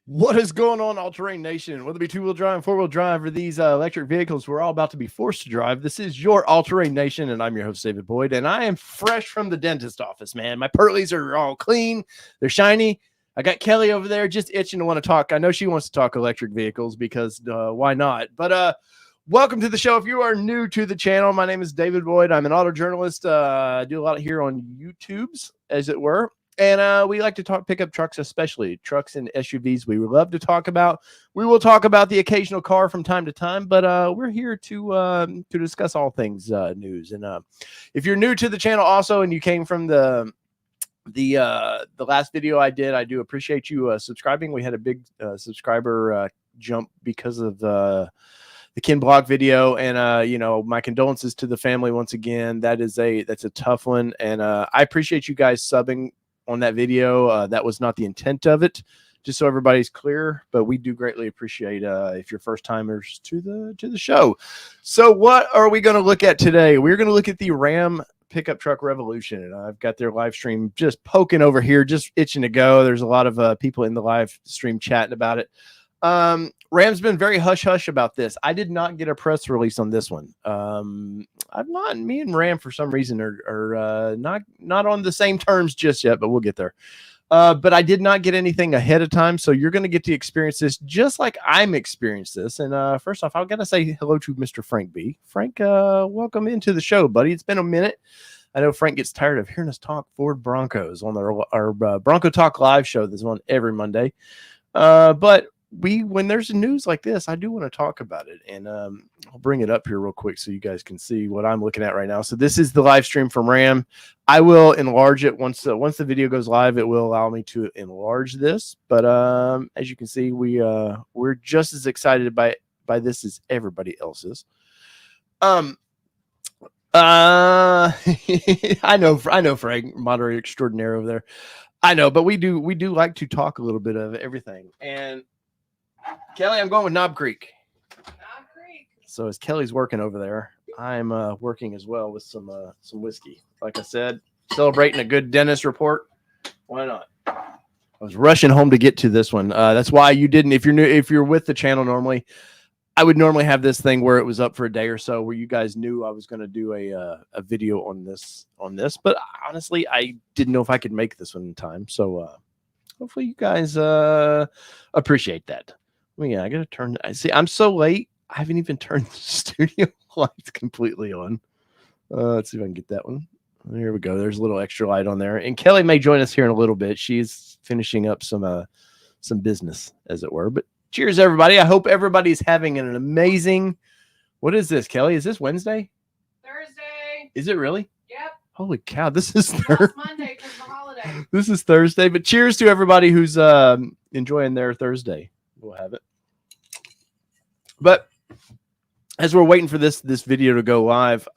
What is going on, All Terrain Nation? Whether it be two-wheel drive, four-wheel drive, or these electric vehicles we're all about to be forced to drive, this is your All Terrain Nation, and I'm your host, David Boyd, and I am fresh from the dentist office, man. My pearlies are all clean. They're shiny. I got Kelly over there just itching to want to talk. I know she wants to talk electric vehicles because why not? But welcome to the show. If you are new to the channel, my name is David Boyd. I'm an auto journalist. I do a lot here on YouTubes, as it were. And we like to talk pickup trucks, especially trucks and SUVs. We would love to talk about. We will talk about the occasional car from time to time, but we're here to discuss all things news. And if you're new to the channel, also, and you came from the last video I did, I do appreciate you subscribing. We had a big subscriber jump because of the Ken Block video, and you know, my condolences to the family once again. That's a tough one, and I appreciate you guys subbing on that video. That was not the intent of it, just so everybody's clear, but we do greatly appreciate if you're first timers to the show. So what are we going to look at today? We're going to look at the Ram pickup truck revolution, and I've got their live stream just poking over here, just itching to go. There's a lot of people in the live stream chatting about it. Ram's been very hush-hush about this. I did not get a press release on this one. Me and Ram for some reason are not on the same terms just yet, but we'll get there. But I did not get anything ahead of time, so you're going to get to experience this just like I'm experiencing this. And first off, I've got to say hello to Mr. Frank B. Frank, welcome into the show, buddy. It's been a minute. I know Frank gets tired of hearing us talk Ford Broncos on our Bronco Talk live show that's on every Monday. But when there's news like this, I do want to talk about it, and I'll bring it up here real quick so you guys can see what I'm looking at right now. So this is the live stream from Ram. I will enlarge it once the video goes live. It will allow me to enlarge this, but as you can see, we're just as excited by this as everybody else is. I know Frank, moderator extraordinaire over there. I know, but we do like to talk a little bit of everything. And Kelly, I'm going with Knob Creek. Knob Creek. So as Kelly's working over there, I'm working as well with some whiskey. Like I said, celebrating a good dentist report. Why not? I was rushing home to get to this one. That's why you didn't. If you're with the channel normally, I would normally have this thing where it was up for a day or so, where you guys knew I was going to do a video on this. But honestly, I didn't know if I could make this one in time. So hopefully you guys appreciate that. Well, yeah, I got to turn. I see. I'm so late. I haven't even turned the studio lights completely on. Let's see if I can get that one. There we go. There's a little extra light on there. And Kelly may join us here in a little bit. She's finishing up some business, as it were. But cheers, everybody. I hope everybody's having an amazing. What is this, Kelly? Is this Wednesday? Thursday. Is it really? Yep. Holy cow! This is Monday because the holiday. This is Thursday. But cheers to everybody who's enjoying their Thursday. We'll have it. But as we're waiting for this video to go live,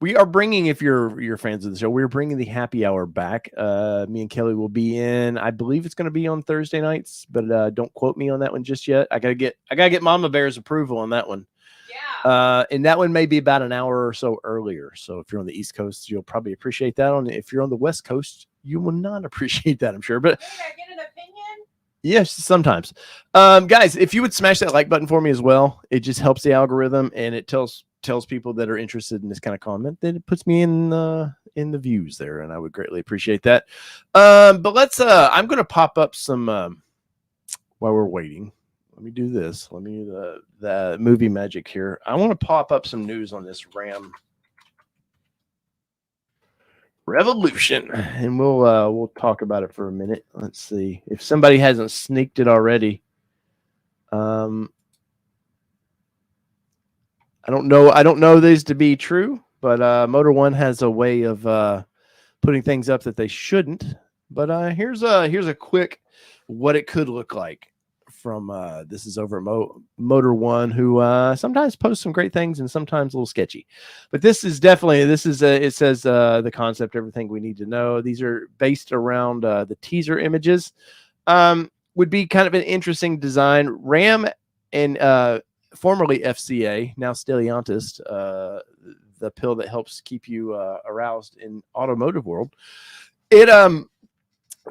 we are bringing, if you're fans of the show, we're bringing the happy hour back. Me and Kelly will be in. I believe it's going to be on Thursday nights, but don't quote me on that one just yet. I gotta get Mama Bear's approval on that one. Yeah. And that one may be about an hour or so earlier. So if you're on the East Coast, you'll probably appreciate that. If you're on the West Coast, you will not appreciate that, I'm sure. But did I get an opinion? Yes, sometimes. Guys, if you would smash that like button for me as well, it just helps the algorithm, and it tells people that are interested in this kind of comment that it puts me in the views there, and I would greatly appreciate that. But let's I'm going to pop up some while we're waiting. Let me do this. Let me the movie magic here. I want to pop up some news on this Ram revolution, and we'll talk about it for a minute. Let's see if somebody hasn't sneaked it already. I don't know these to be true, but Motor One has a way of putting things up that they shouldn't. But here's a quick what it could look like from this is over at Motor One, who sometimes posts some great things and sometimes a little sketchy. But this is definitely it says the concept, everything we need to know. These are based around the teaser images. Would be kind of an interesting design. Ram and formerly FCA, now Stellantis, the pill that helps keep you aroused in automotive world.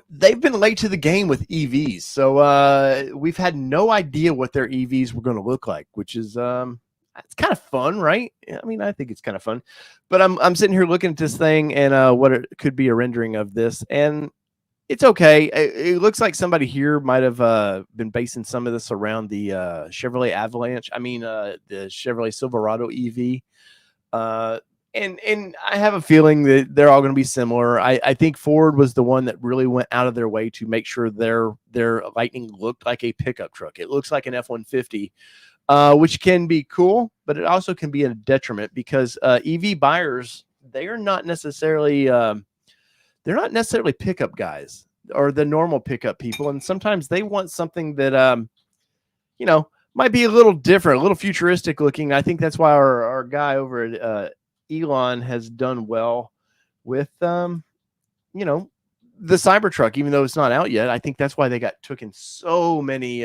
they've been late to the game with EVs. So we've had no idea what their EVs were going to look like, which is it's kind of fun, right? I mean, I think it's kind of fun. But I'm sitting here looking at this thing and what it could be a rendering of this, and it's okay. It looks like somebody here might have been basing some of this around the Chevrolet Avalanche. I mean, the Chevrolet Silverado EV. And I have a feeling that they're all going to be similar. I think Ford was the one that really went out of their way to make sure their Lightning looked like a pickup truck. It looks like an F-150, which can be cool, but it also can be a detriment because EV buyers, they are not necessarily they're not necessarily pickup guys or the normal pickup people, and sometimes they want something that might be a little different, a little futuristic looking. I think that's why our guy over at Elon has done well with the Cybertruck, even though it's not out yet. I think that's why they got taken so many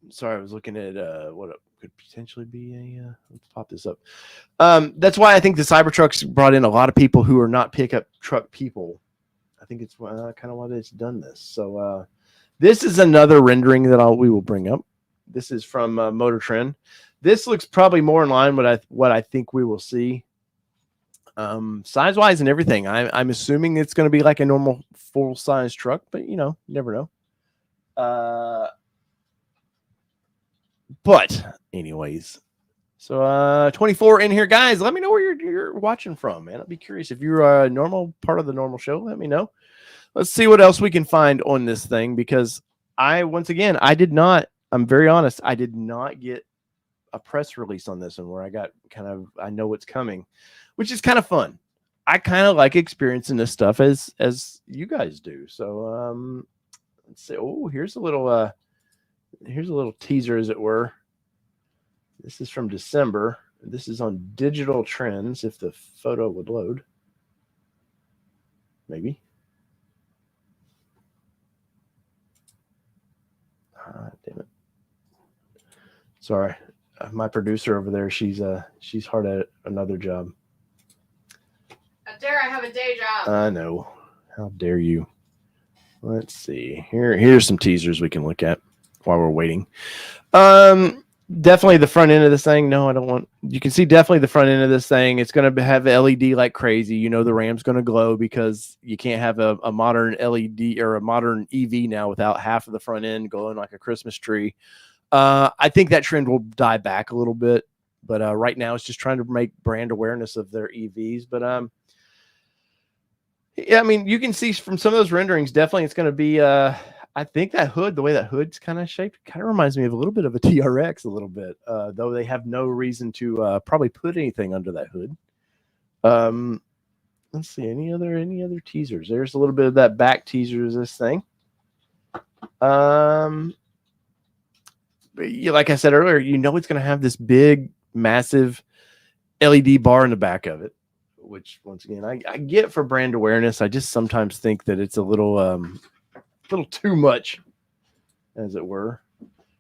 sorry, I was looking at what it could potentially be a let's pop this up. That's why I think the Cybertruck's brought in a lot of people who are not pickup truck people. I think it's kind of why it's done this. So this is another rendering that we will bring up. This is from Motor Trend. This looks probably more in line with what I think we will see. Size wise and everything. I'm assuming it's going to be like a normal full size truck, but you never know. But anyways, so 24 in here, guys. Let me know where you're watching from, man. I'd be curious if you're a normal part of the normal show. Let me know. Let's see what else we can find on this thing because I did not. I'm very honest. I did not get a press release on this one where I know what's coming, which is kind of fun. I kind of like experiencing this stuff as you guys do. So let's see. Oh, here's a little teaser, as it were. This is from December. This is on Digital Trends. If the photo would load, maybe. Damn it. Sorry. My producer over there, she's hard at another job. How dare I have a day job? I know. How dare you? Let's see. Here's some teasers we can look at while we're waiting. Definitely the front end of this thing. No, I don't want. You can see definitely the front end of this thing. It's going to have LED like crazy. The Ram's going to glow because you can't have a modern LED or a modern EV now without half of the front end glowing like a Christmas tree. I think that trend will die back a little bit, but right now it's just trying to make brand awareness of their EVs. But yeah, I mean, you can see from some of those renderings, definitely it's going to be. I think that hood, the way that hood's kind of shaped, kind of reminds me of a little bit of a TRX, a little bit. Though they have no reason to probably put anything under that hood. Let's see, any other teasers? There's a little bit of that back teaser of this thing. Like I said earlier, it's going to have this big, massive LED bar in the back of it, which once again, I get for brand awareness. I just sometimes think that it's a little too much, as it were.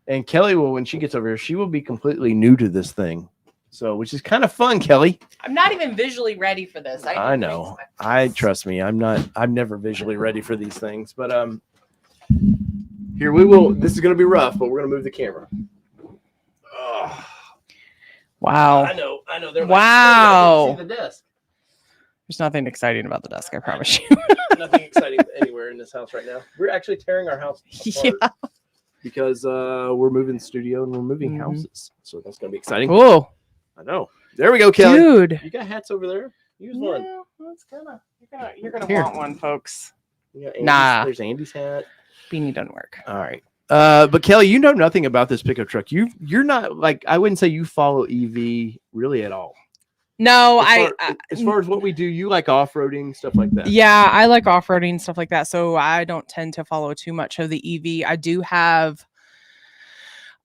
And Kelly will, when she gets over here, she will be completely new to this thing. So, which is kind of fun, Kelly. I'm not even visually ready for this. I know. Trust me, I'm never visually ready for these things, but here we will. This is going to be rough, but we're going to move the camera. Oh, wow. I know. Wow. See the desk. There's nothing exciting about the desk, I promise you. Nothing exciting anywhere in this house right now. We're actually tearing our house apart because we're moving the studio and we're moving houses. So that's going to be exciting. Cool. I know. There we go, Kelly. Dude. You got hats over there? Use one. Yeah, that's you're gonna want one, folks. Nah. There's Andy's hat. Beanie doesn't work. All right. But Kelly, you know nothing about this pickup truck. You're not like, I wouldn't say you follow EV really at all. No, as far as what we do, you like off-roading, stuff like that. Yeah, I like off-roading, stuff like that. So I don't tend to follow too much of the EV. I do have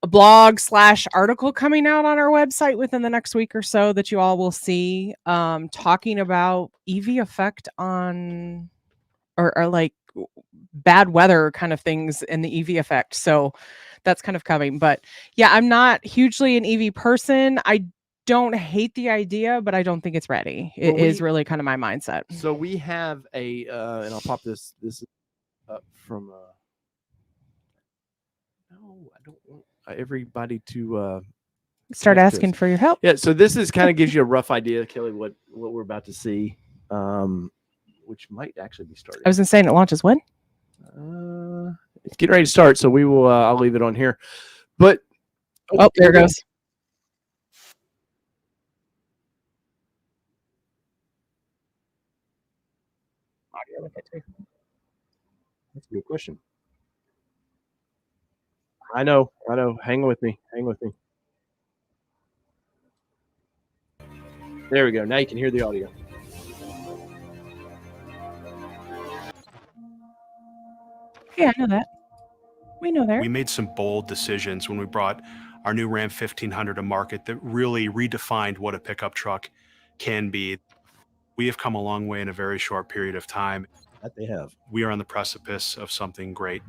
a blog / article coming out on our website within the next week or so that you all will see, talking about EV effect on or like bad weather kind of things in the EV effect. So that's kind of coming. But yeah, I'm not hugely an EV person. I don't hate the idea, but I don't think it's ready. It is really kind of my mindset. So we have a, and I'll pop this up from. No, I don't want everybody to start asking for your help. Yeah, so this is kind of gives you a rough idea, Kelly, what we're about to see, which might actually be starting. I was saying it launches when? It's getting ready to start, so we will. I'll leave it on here, but there it goes. That's a good question. I know. Hang with me. There we go. Now you can hear the audio. Yeah, I know that. We know that. We made some bold decisions when we brought our new Ram 1500 to market that really redefined what a pickup truck can be. We have come a long way in a very short period of time. That they have. We are on the precipice of something great.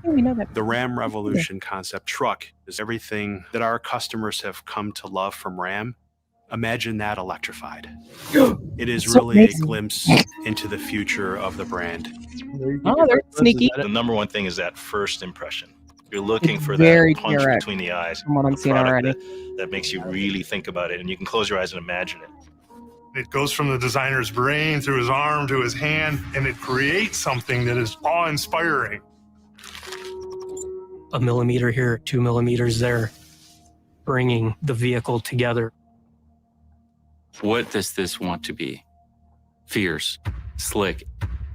Yeah, we know that. The Ram Revolution concept truck is everything that our customers have come to love from Ram. Imagine that electrified. It is so really amazing. a glimpse into the future of the brand. Oh, they're sneaky. The number one thing is that first impression. You're looking It's for very that punch direct between the eyes. from what I'm the seeing product already. that makes you really think about it, and you can close your eyes and imagine it. It goes from the designer's brain through his arm to his hand, and it creates something that is awe-inspiring. A millimeter here, 2 millimeters there, bringing the vehicle together. What does this want to be? Fierce, slick,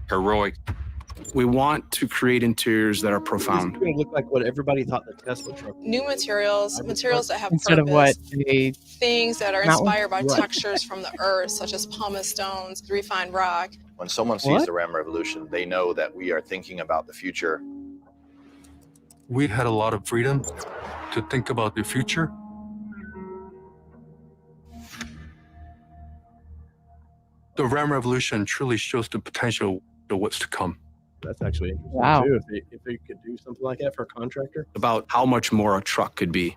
heroic. We want to create interiors that are profound. It's going to look like what everybody thought the Tesla truck was. New materials that have Instead purpose, of what they things that are Mountain? inspired by Right. textures from the earth, such as pumice stones, refined rock. When someone sees the Ram Revolution, they know that we are thinking about the future. We had a lot of freedom to think about the future. The Ram Revolution truly shows the potential of what's to come. That's actually interesting Wow. too. If they could do something like that for a contractor, About how much more a truck could be.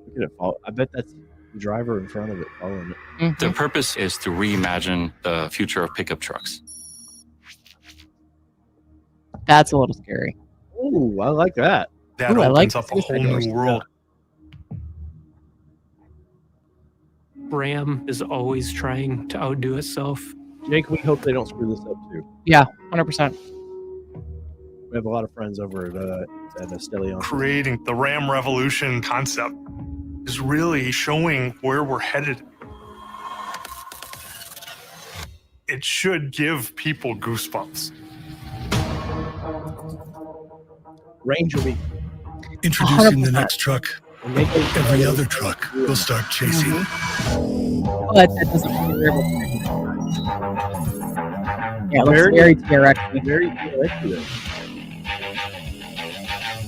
look at it fall. I bet that's the driver in front of it following it. Mhm. The purpose is to reimagine the future of pickup trucks. That's a little scary. Ooh, I like that. That Ooh, I like opens up a this whole idea. new world. Ram is always trying to outdo itself. Jake, we hope they don't screw this up too. Yeah, 100%. We have a lot of friends over at Estellion. Creating the Ram Revolution concept is really showing where we're headed. It should give people goosebumps. Range will be Introducing the next truck. Every other truck will start chasing. Well, that doesn't really Yeah, it looks very TRX. very TRX.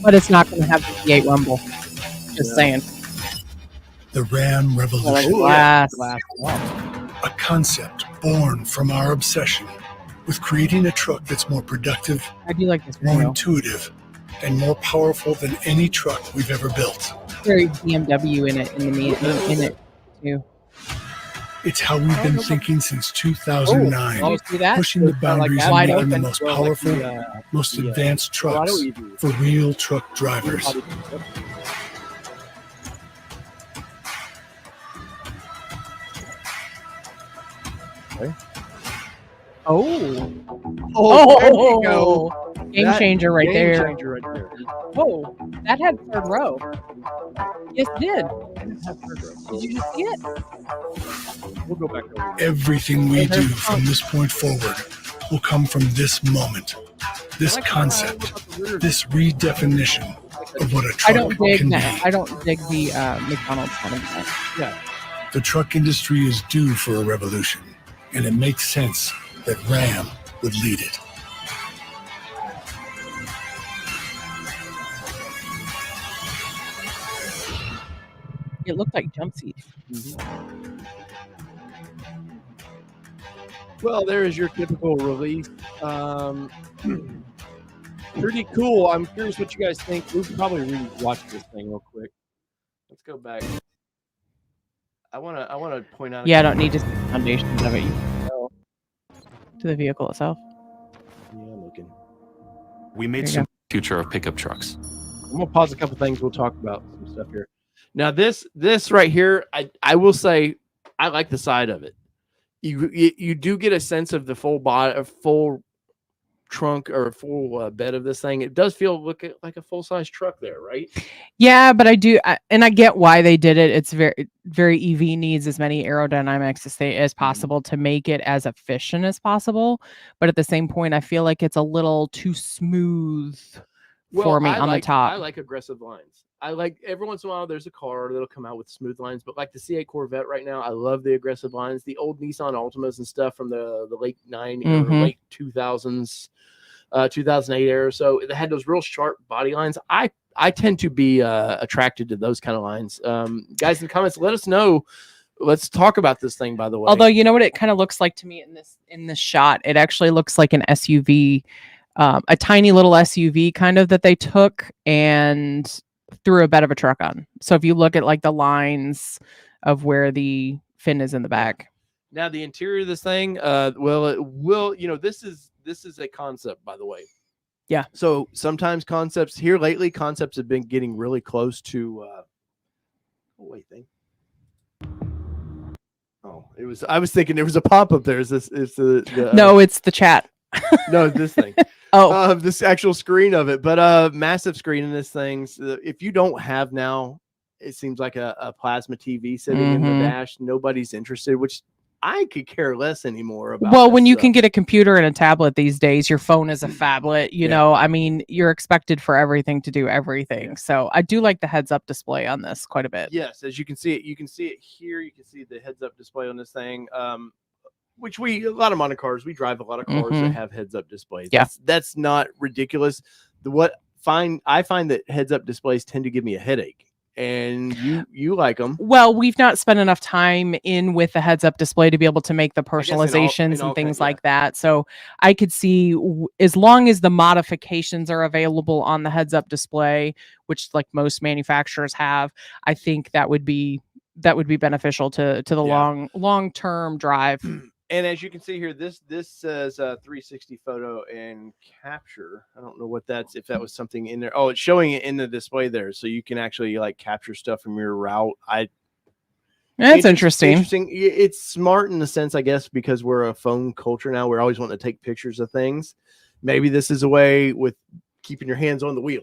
But it's not going to have the V8 rumble. Just saying. The Ram Revolution. Glass. A concept born from our obsession with creating a truck that's more productive, I do like this more video. intuitive, and more powerful than any truck we've ever built. Very BMW in it, in it too. It's how we've been thinking since 2009, Oh, see that? pushing the boundaries and wide making the open. most powerful, most advanced trucks for real truck drivers. Oh. Oh, there you go. Game That- changer right game there. changer right there. Whoa, that had third row. Yes, it did. Did Did you just see it? We'll go back over. Everything we do from this point forward will come from this moment, this concept, this redefinition of what a I truck don't dig can that. be. I don't dig the McDonald's kind of that. Yeah. The truck industry is due for a revolution, and it makes sense that Ram would lead it. It looked like jump seats. Well, there is your typical release. Pretty cool. I'm curious what you guys think. We'll probably re-watch this thing real quick. Let's go back. I want to point out. Yeah, I don't need to see the foundations of it. You can go to the vehicle itself. Yeah, I'm looking. We made There you some go. Future of pickup trucks. I'm gonna pause a couple things. We'll talk about some stuff here. Now, this right here, I will say, I like the side of it. You do get a sense of the full body, full trunk or full bed of this thing. It does feel like a full size truck there, right? Yeah, but I get why they did it. It's very EV needs as many aerodynamics as possible to make it as efficient as possible. But at the same point, I feel like it's a little too smooth for me on the top. I like aggressive lines. I like every once in a while there's a car that'll come out with smooth lines, but like the C8 Corvette right now, I love the aggressive lines. The old Nissan Altimas and stuff from the late 90s or late 2000s, 2008 era. So it had those real sharp body lines. I tend to be attracted to those kind of lines. Guys in the comments, let us know. Let's talk about this thing, by the way. Although, you know what it kind of looks like to me in this shot? It actually looks like an SUV, a tiny little SUV kind of that they took and threw a bed of a truck on. So if you look at like the lines of where the fin is in the back. Now the interior of this thing, this is a concept, by the way. Yeah. So sometimes concepts have been getting really close to I was thinking there was a pop-up there. Is the No, it's the chat. No, this thing. This actual screen of it, but massive screen in this thing. So if you don't have now, it seems like a plasma TV sitting in the dash. Nobody's interested, which I could care less anymore about. Well, when you can get a computer and a tablet these days, your phone is a phablet, you know, I mean, you're expected for everything to do everything. Yeah. So I do like the heads up display on this quite a bit. Yes. As you can see it here. You can see the heads up display on this thing. Which a lot of modern cars, we drive a lot of cars that have heads up displays. Yeah. That's not ridiculous. I find that heads up displays tend to give me a headache. And you like them. Well, we've not spent enough time with the heads up display to be able to make the personalizations and things like that. So I could see as long as the modifications are available on the heads up display, which like most manufacturers have, I think that would be beneficial to the long-term drive. And as you can see here, this says 360 photo and capture. I don't know what if that was something in there. Oh, it's showing it in the display there. So you can actually like capture stuff from your route. That's interesting. It's smart in the sense, I guess, because we're a phone culture now. We're always wanting to take pictures of things. Maybe this is a way with keeping your hands on the wheel.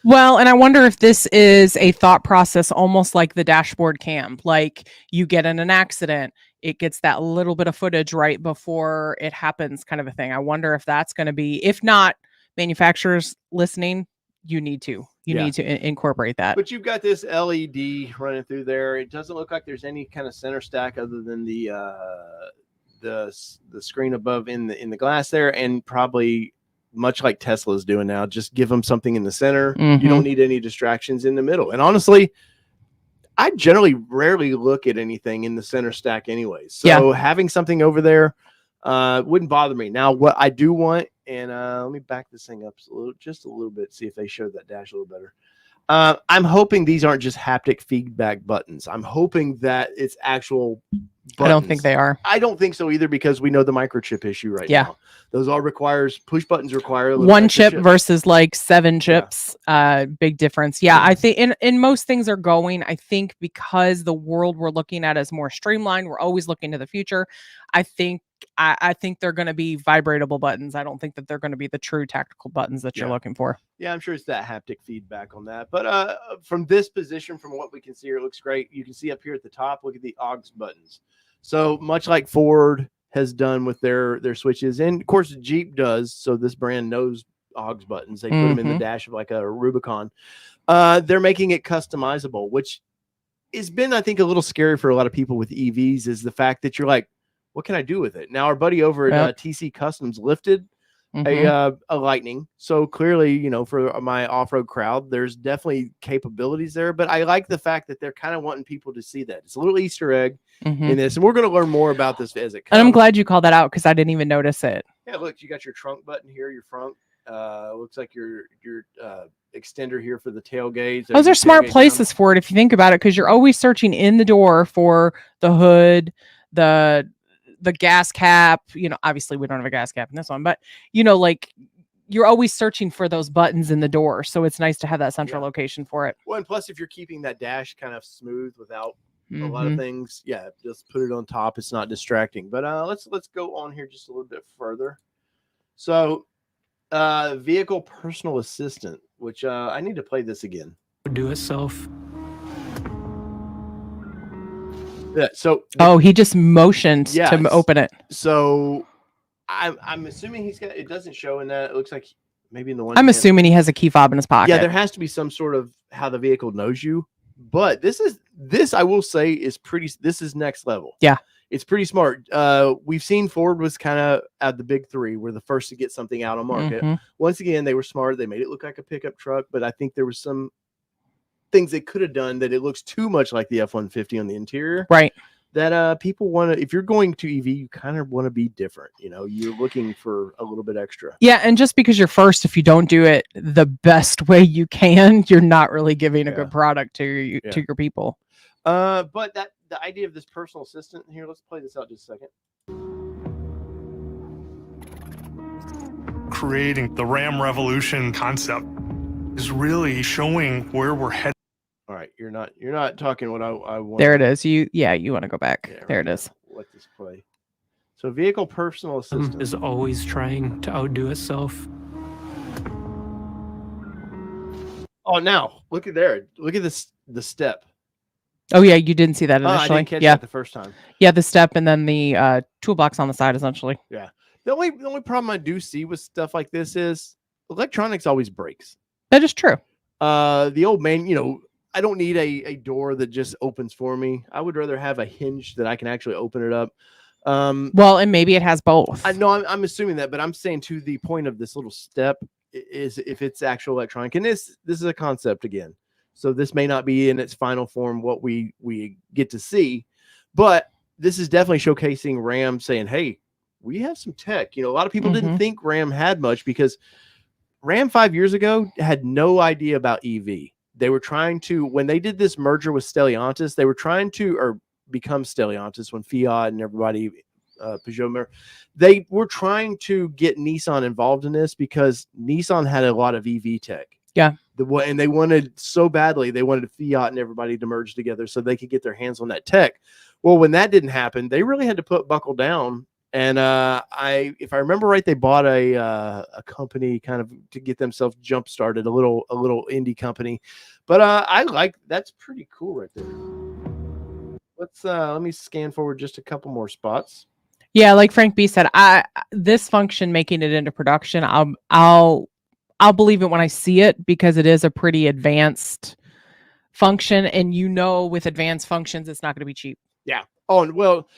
Well, and I wonder if this is a thought process almost like the dashboard cam. Like you get in an accident, it gets that little bit of footage right before it happens, kind of a thing. I wonder if that's going to be, if not, manufacturers listening, you need to incorporate that. But you've got this LED running through there. It doesn't look like there's any kind of center stack other than the screen above in the glass there, and probably much like Tesla's doing now, just give them something in the center. You don't need any distractions in the middle. And honestly, I generally rarely look at anything in the center stack anyways. So having something over there wouldn't bother me. Now, what I do want, and let me back this thing up just a little bit, see if they showed that dash a little better. I'm hoping these aren't just haptic feedback buttons. I'm hoping that it's actual buttons. I don't think they are. I don't think so either, because we know the microchip issue right now. Those all push buttons require one chip versus like 7 chips. Big difference. I think in most things are going, I think because the world we're looking at is more streamlined, we're always looking to the future. I think they're going to be vibratable buttons. I don't think that they're going to be the true tactical buttons that you're looking for. Yeah, I'm sure it's that haptic feedback on that. But from this position, from what we can see here, it looks great. You can see up here at the top, look at the aux buttons. So much like Ford has done with their switches, and of course Jeep does. So this brand knows aux buttons. They put them in the dash of like a Rubicon. They're making it customizable, which has been, I think, a little scary for a lot of people with EVs, is the fact that you're like, what can I do with it? Now, our buddy over at TC Customs lifted a Lightning. So clearly, for my off-road crowd, there's definitely capabilities there. But I like the fact that they're kind of wanting people to see that. It's a little Easter egg in this. And we're going to learn more about this as it comes. And I'm glad you called that out, because I didn't even notice it. Yeah, look, you got your trunk button here, your front. Looks like your extender here for the tailgate. Those are smart places for it if you think about it, because you're always searching in the door for the hood, the gas cap. Obviously we don't have a gas cap in this one, but like you're always searching for those buttons in the door. So it's nice to have that central location for it. Well, and plus if you're keeping that dash kind of smooth without a lot of things, just put it on top. It's not distracting. But let's go on here just a little bit further. So vehicle personal assistant, which I need to play this again. Do it self. Yeah. So he just motioned to open it. So I'm assuming he's got. It doesn't show in that. It looks like maybe in the one. I'm assuming he has a key fob in his pocket. Yeah, there has to be some sort of how the vehicle knows you. But this I will say is pretty. This is next level. Yeah. It's pretty smart. We've seen Ford was kind of at the big three. We're the first to get something out on market. Once again, they were smart. They made it look like a pickup truck, but I think there was some things they could have done that it looks too much like the F-150 on the interior. Right. That people want to, if you're going to EV, you kind of want to be different. You're looking for a little bit extra. Yeah, and just because you're first, if you don't do it the best way you can, you're not really giving a good product to your people. But the idea of this personal assistant here, let's play this out just a second. Creating the Ram Revolution concept is really showing where we're headed. All right, you're not talking what I want. There it is. You want to go back. Yeah, there it is. Let this play. So vehicle personal assistant Is always trying to outdo itself. Oh, now look at there. Look at this. The step. Oh yeah, you didn't see that initially. I didn't catch that the first time. Yeah, the step and then the toolbox on the side, essentially. Yeah. The only problem I do see with stuff like this is electronics always breaks. That is true. The old man, I don't need a door that just opens for me. I would rather have a hinge that I can actually open it up. Well, and maybe it has both. I know I'm assuming that, but I'm saying to the point of this little step is if it's actual electronic, and this is a concept again. So this may not be in its final form what we get to see, but this is definitely showcasing Ram saying, hey, we have some tech. A lot of people didn't think Ram had much because Ram 5 years ago had no idea about EV. They were trying to, when they did this merger with Stellantis, they were trying to, or become Stellantis when Fiat and everybody, Peugeot, they were trying to get Nissan involved in this because Nissan had a lot of EV tech. Yeah. And they wanted so badly, they wanted Fiat and everybody to merge together so they could get their hands on that tech. Well, when that didn't happen, they really had to buckle down. And if I remember right, they bought a company kind of to get themselves jump started, a little indie company. But I like, that's pretty cool right there. Let me scan forward just a couple more spots. Yeah, like Frank B said, this function making it into production, I'll believe it when I see it because it is a pretty advanced function, and with advanced functions, it's not going to be cheap. Yeah. Oh, and well,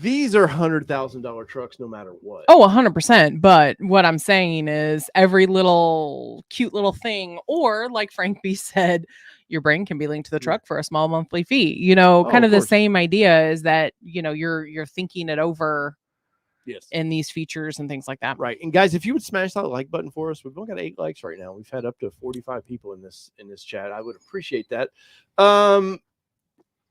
these are $100,000 trucks no matter what. Oh, 100%. But what I'm saying is every little cute little thing, or like Frank B said, your brain can be linked to the truck for a small monthly fee. Kind of the same idea is that, you're thinking it over. Yes. In these features and things like that. Right. And guys, if you would smash that like button for us, we've only got 8 likes right now. We've had up to 45 people in this chat. I would appreciate that. To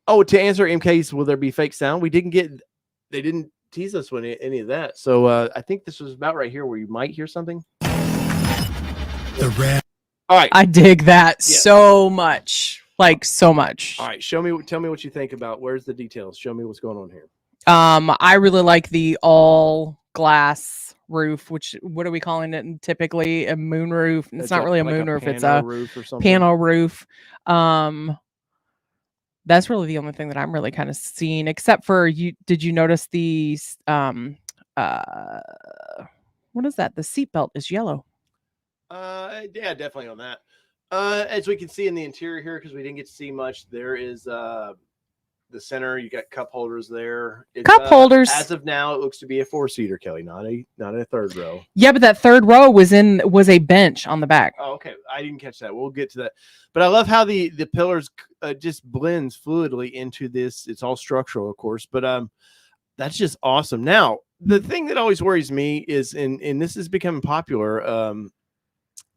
answer MK's, will there be fake sound? They didn't tease us with any of that. So I think this was about right here where you might hear something. The Ram. All right. I dig that so much. Like so much. All right. Tell me what you think about where's the details. Show me what's going on here. I really like the all glass roof, which what are we calling it typically? A moon roof. It's not really a moon roof, it's a roof or something. Panel roof. That's really the only thing that I'm really kind of seeing, except for did you notice the what is that? The seatbelt is yellow. Yeah, definitely on that. As we can see in the interior here, because we didn't get to see much, there is the center, you got cup holders there. Cup holders. As of now, it looks to be a 4-seater, Kelly, not a third row. Yeah, but that third row was a bench on the back. Oh, okay. I didn't catch that. We'll get to that. But I love how the pillars just blends fluidly into this. It's all structural, of course, but That's just awesome. Now, the thing that always worries me is, and this is becoming popular.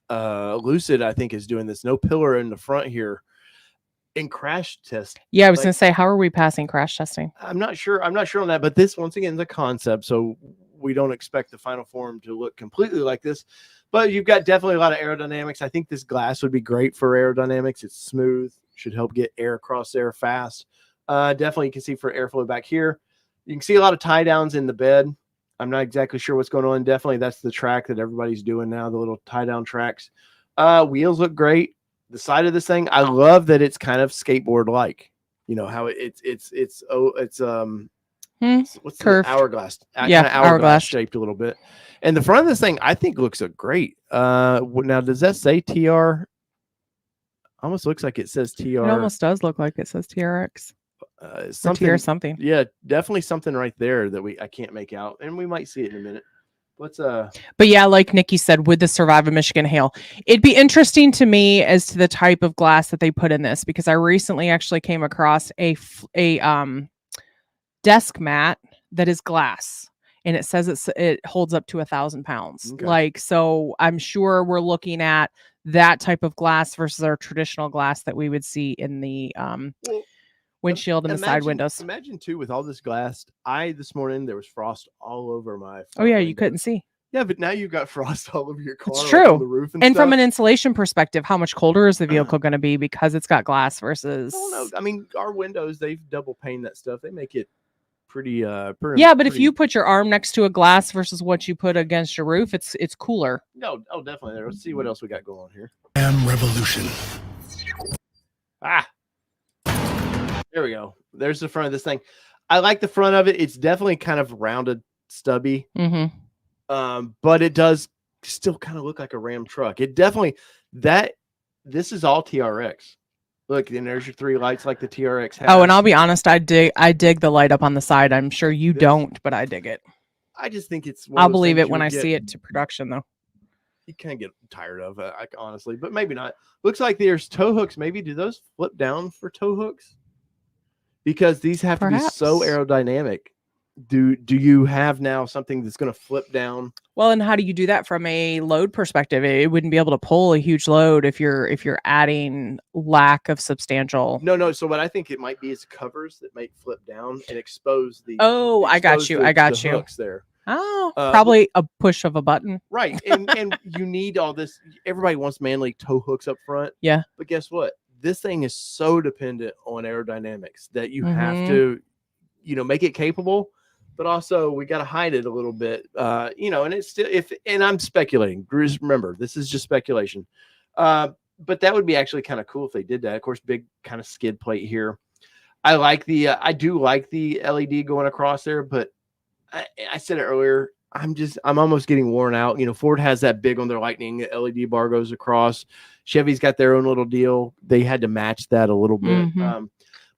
Lucid, I think, is doing this. No pillar in the front here in crash test. Yeah, I was gonna say, how are we passing crash testing? I'm not sure on that, but this once again is a concept, so we don't expect the final form to look completely like this. But you've got definitely a lot of aerodynamics. I think this glass would be great for aerodynamics. It's smooth, should help get air across there fast. Definitely you can see for airflow back here. You can see a lot of tie downs in the bed. I'm not exactly sure what's going on. Definitely that's the track that everybody's doing now, the little tie down tracks. Wheels look great. The side of this thing, I love that it's kind of skateboard like. You know how it's what's Curved. the hourglass? Yeah, Kinda hourglass shaped a little bit. And the front of this thing, I think, looks great. Now does that say TR? Almost looks like it says TR. It almost does look like it says TRX. Something or something. Yeah, definitely something right there that I can't make out, and we might see it in a minute. But yeah, like Nikki said, would this survive a Michigan hail? It'd be interesting to me as to the type of glass that they put in this, because I recently actually came across a desk mat that is glass, and it says it holds up to 1,000 pounds. Okay. Like, so I'm sure we're looking at that type of glass versus our traditional glass that we would see in the windshield and the side windows. Imagine too, with all this glass, this morning there was frost all over my Oh yeah, windows. you couldn't see. Yeah, but now you've got frost all over your car. It's like true. on the roof And from an insulation perspective, how much colder is the vehicle going to be because it's got glass versus? I don't know. I mean, our windows, they've double paned that stuff. They make it pretty. Yeah, but if you put your arm next to a glass versus what you put against your roof, it's cooler. No, definitely. Let's see what else we got going on here. Revolution. There we go. There's the front of this thing. I like the front of it. It's definitely kind of rounded, stubby. Mm-hmm. But it does still kind of look like a Ram truck. It definitely this is all TRX. Look, and there's your three lights like the TRX has. Oh, and I'll be honest, I dig the light up on the side. I'm sure you don't, but I dig it. I just think it's. I'll believe it when I see it to production, though. You kind of get tired of it, honestly, but maybe not. Looks like there's tow hooks. Maybe do those flip down for tow hooks? Because these have to be so aerodynamic. Do you have now something that's going to flip down? Well, and how do you do that from a load perspective? It wouldn't be able to pull a huge load if you're adding lack of substantial. No. So what I think it might be is covers that might flip down and expose the. Oh, I got you. The hooks there. Oh, probably a push of a button. Right, and you need all this. Everybody wants manly tow hooks up front. Yeah, but guess what? This thing is so dependent on aerodynamics that you have to, make it capable. But also we got to hide it a little bit, and it's still and I'm speculating. Remember, this is just speculation. But that would be actually kind of cool if they did that. Of course, big kind of skid plate here. I do like the LED going across there, but I said it earlier. I'm almost getting worn out. Ford has that big on their Lightning LED bar goes across. Chevy's got their own little deal. They had to match that a little bit.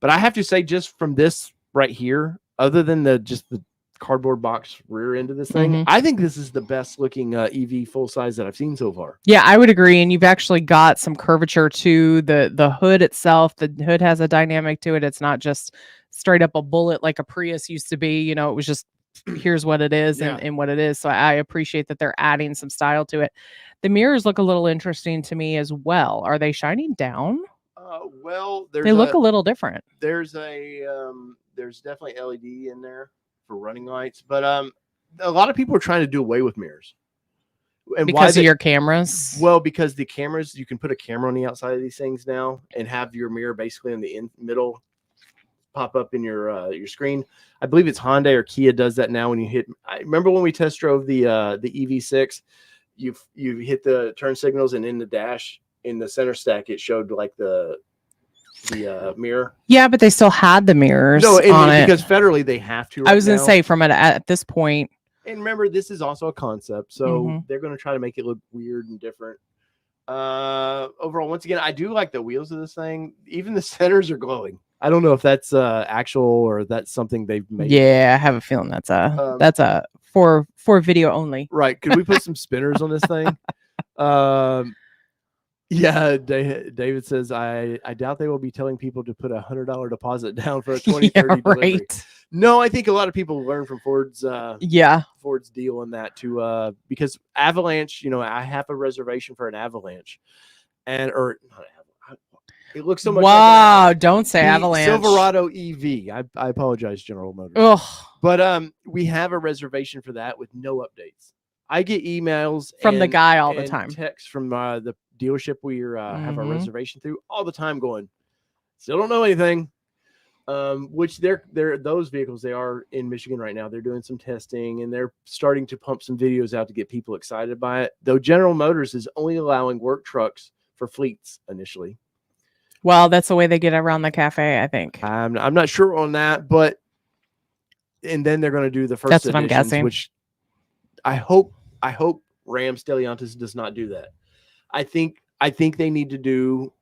But I have to say, just from this right here, other than the cardboard box rear end of this thing, I think this is the best looking EV full size that I've seen so far. Yeah, I would agree. And you've actually got some curvature to the hood itself. The hood has a dynamic to it. It's not just straight up a bullet like a Prius used to be. It was just here's what it is and what it is. So I appreciate that they're adding some style to it. The mirrors look a little interesting to me as well. Are they shining down? Well, they look a little different. There's definitely LED in there for running lights, but a lot of people are trying to do away with mirrors. And because of your cameras? Well, because the cameras, you can put a camera on the outside of these things now and have your mirror basically in the middle pop up in your screen. I believe it's Hyundai or Kia does that now. When you hit, I remember when we test drove the EV6, you hit the turn signals, and in the dash in the center stack it showed like the mirror. Yeah, but they still had the mirrors because federally they have to. I was gonna say from it at this point. And remember, this is also a concept, so they're going to try to make it look weird and different. Overall, once again, I do like the wheels of this thing. Even the centers are glowing. I don't know if that's actual or that's something they've made. Yeah, I have a feeling that's a for video only. Right. Could we put some spinners on this thing? Yeah, David says, I doubt they will be telling people to put $100 deposit down for a 2030 delivery. Right. No, I think a lot of people learn from Ford's Ford's deal on that to because Avalanche, I have a reservation for an Avalanche, and or not Avalanche. It looks so much wow, like don't say the Avalanche. Silverado EV. I apologize, General Motors. Ugh. But we have a reservation for that with no updates. I get emails from the guy all the time. Texts from the dealership we have our reservation through all the time going, still don't know anything. Which they're those vehicles, they are in Michigan right now. They're doing some testing and they're starting to pump some videos out to get people excited by it. Though General Motors is only allowing work trucks for fleets initially. Well, that's the way they get around the cafe, I think. I'm not sure on that, but and then they're going to do the first. That's what I'm guessing. Which I hope Ram Stellantis does not do that. I think they need to do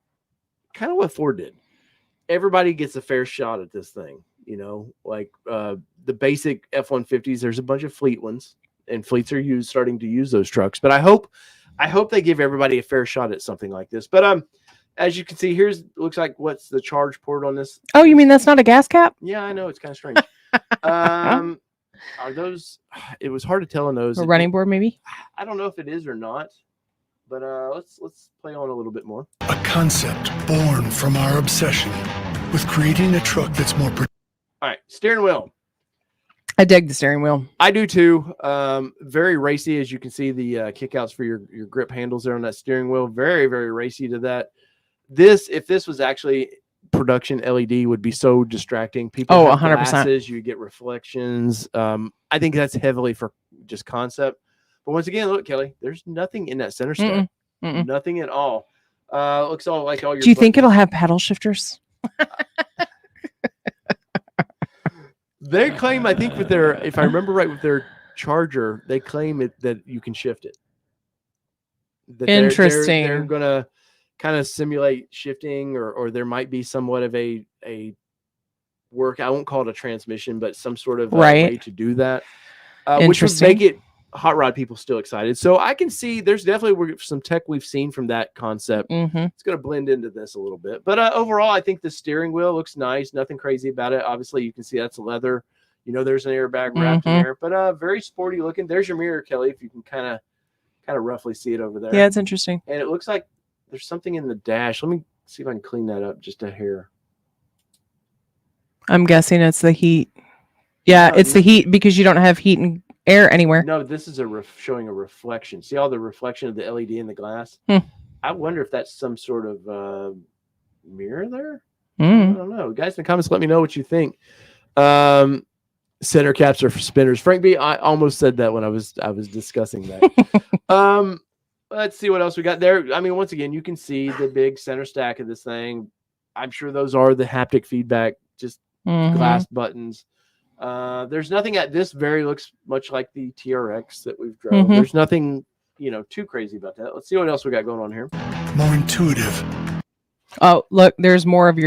kind of what Ford did. Everybody gets a fair shot at this thing, like the basic F-150s. There's a bunch of fleet ones, and fleets are starting to use those trucks. But I hope they give everybody a fair shot at something like this. But as you can see, looks like what's the charge port on this? Oh, you mean that's not a gas cap? Yeah, I know, it's kind of strange. Are those? It was hard to tell on those. A running board, maybe? I don't know if it is or not. But let's play on a little bit more. A concept born from our obsession with creating a truck that's more. All right, steering wheel. I dig the steering wheel. I do too. Very racy, as you can see the kickouts for your grip handles there on that steering wheel. Very, very racy to that. If this was actually production LED, would be so distracting. People have 100%. glasses, you get reflections. I think that's heavily for just concept. But once again, look, Kelly, there's nothing in that center stack. Nothing at all. Looks all like all your. Do you think it'll have pedal shifters? They claim, I think, with their, if I remember right, with their Charger, they claim that you can shift it. That Interesting. They're going to kind of simulate shifting, or there might be somewhat of a work. I won't call it a transmission, but some sort of way to do that, which would make it hot rod people still excited. So I can see there's definitely some tech we've seen from that concept. It's going to blend into this a little bit, but overall, I think the steering wheel looks nice. Nothing crazy about it. Obviously, you can see that's leather. There's an airbag wrapped in there, but very sporty looking. There's your mirror, Kelly, if you can kind of roughly see it over there. Yeah, it's interesting. And it looks like there's something in the dash. Let me see if I can clean that up just a hair. I'm guessing it's the heat. Yeah, it's the heat because you don't have heat and air anywhere. No, this is showing a reflection. See all the reflection of the LED in the glass? I wonder if that's some sort of mirror there. I don't know. Guys in the comments, let me know what you think. Center caps are for spinners. Frank B, I almost said that when I was discussing that. Let's see what else we got there. I mean, once again, you can see the big center stack of this thing. I'm sure those are the haptic feedback, just glass buttons. There's nothing at this looks much like the TRX that we've drove. There's nothing, too crazy about that. Let's see what else we got going on here. More intuitive. Oh, look, there's more of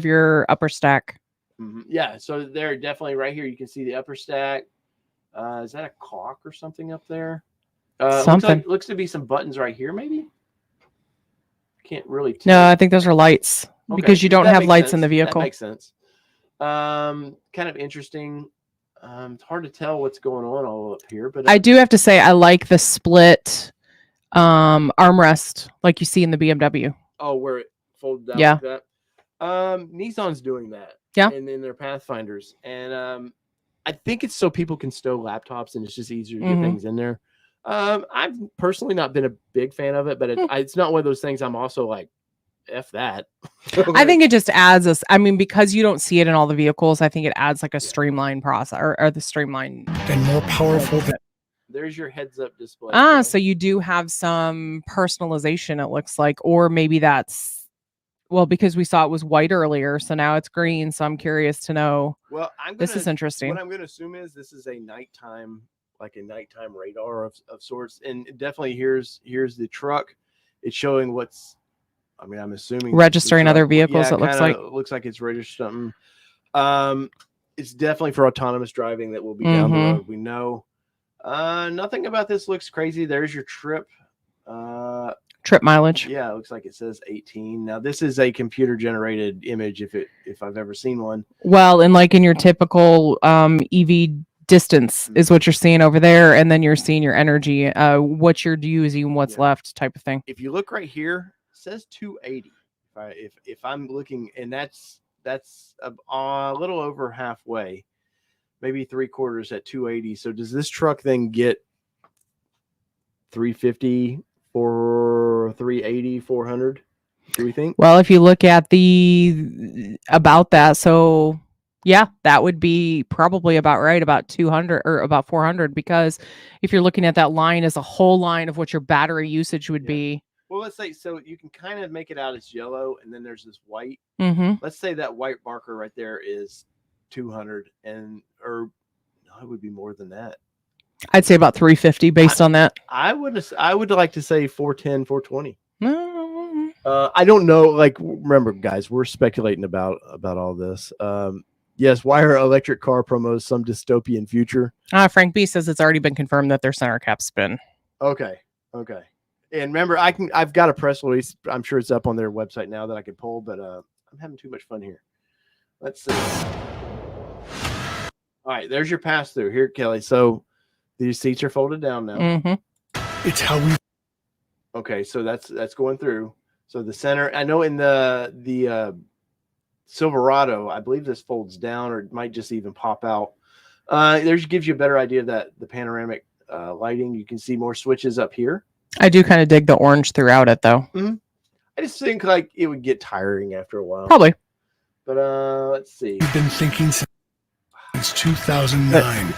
your upper stack. Yeah, so they're definitely right here. You can see the upper stack. Is that a caulk or something up there? Something. Looks to be some buttons right here, maybe. Can't really tell. No, I think those are lights because you don't have lights in the vehicle. That makes sense. Kind of interesting. It's hard to tell what's going on all up here, but I do have to say I like the split armrest like you see in the BMW. Oh, where it folds down like that. Nissan's doing that. Yeah. And in their Pathfinders. And I think it's so people can stow laptops and it's just easier to get things in there. I've personally not been a big fan of it, but it's not one of those things I'm also like, F that. I think it just adds us. I mean, because you don't see it in all the vehicles, I think it adds like a streamlined process or the streamlined and more powerful. There's your heads up display. So you do have some personalization, it looks like, or maybe that's because we saw it was white earlier, so now it's green. So I'm curious to know. Well, this is interesting. What I'm going to assume is this is a nighttime radar of sorts, and definitely here's the truck. It's showing I'm assuming registering other vehicles. Yeah, it looks like it's registered something. It's definitely for autonomous driving that will be down the road. We know. Nothing about this looks crazy. There's your trip. trip mileage. Yeah, it looks like it says 18. Now this is a computer generated image if I've ever seen one. Well, and like in your typical EV distance is what you're seeing over there, and then you're seeing your energy, what you're using, what's left, type of thing. If you look right here, it says 280. If I'm looking, and that's a little over halfway, maybe 3/4 at 280. So does this truck then get 350 or 380, 400? Do we think? Well, if you look at the about that, so yeah, that would be probably about right, about 200 or about 400, because if you're looking at that line as a whole line of what your battery usage would be. Well, let's say, so you can kind of make it out as yellow, and then there's this white. Let's say that white marker right there is 200, or no, it would be more than that. I'd say about 350 based on that. I would like to say 410, 420. I don't know. Like, remember, guys, we're speculating about all this. Yes, why are electric car promos some dystopian future? Frank B says it's already been confirmed that their center cap's spin. Okay. And remember, I've got a press release. I'm sure it's up on their website now that I can pull, but I'm having too much fun here. Let's see. All right, there's your pass through here, Kelly. So these seats are folded down now. It's how we. Okay, so that's going through. So the center, I know in the Silverado, I believe this folds down, or it might just even pop out. There's gives you a better idea of the panoramic lighting. You can see more switches up here. I do kind of dig the orange throughout it, though. I just think like it would get tiring after a while. Probably. But let's see. We've been thinking since 2009.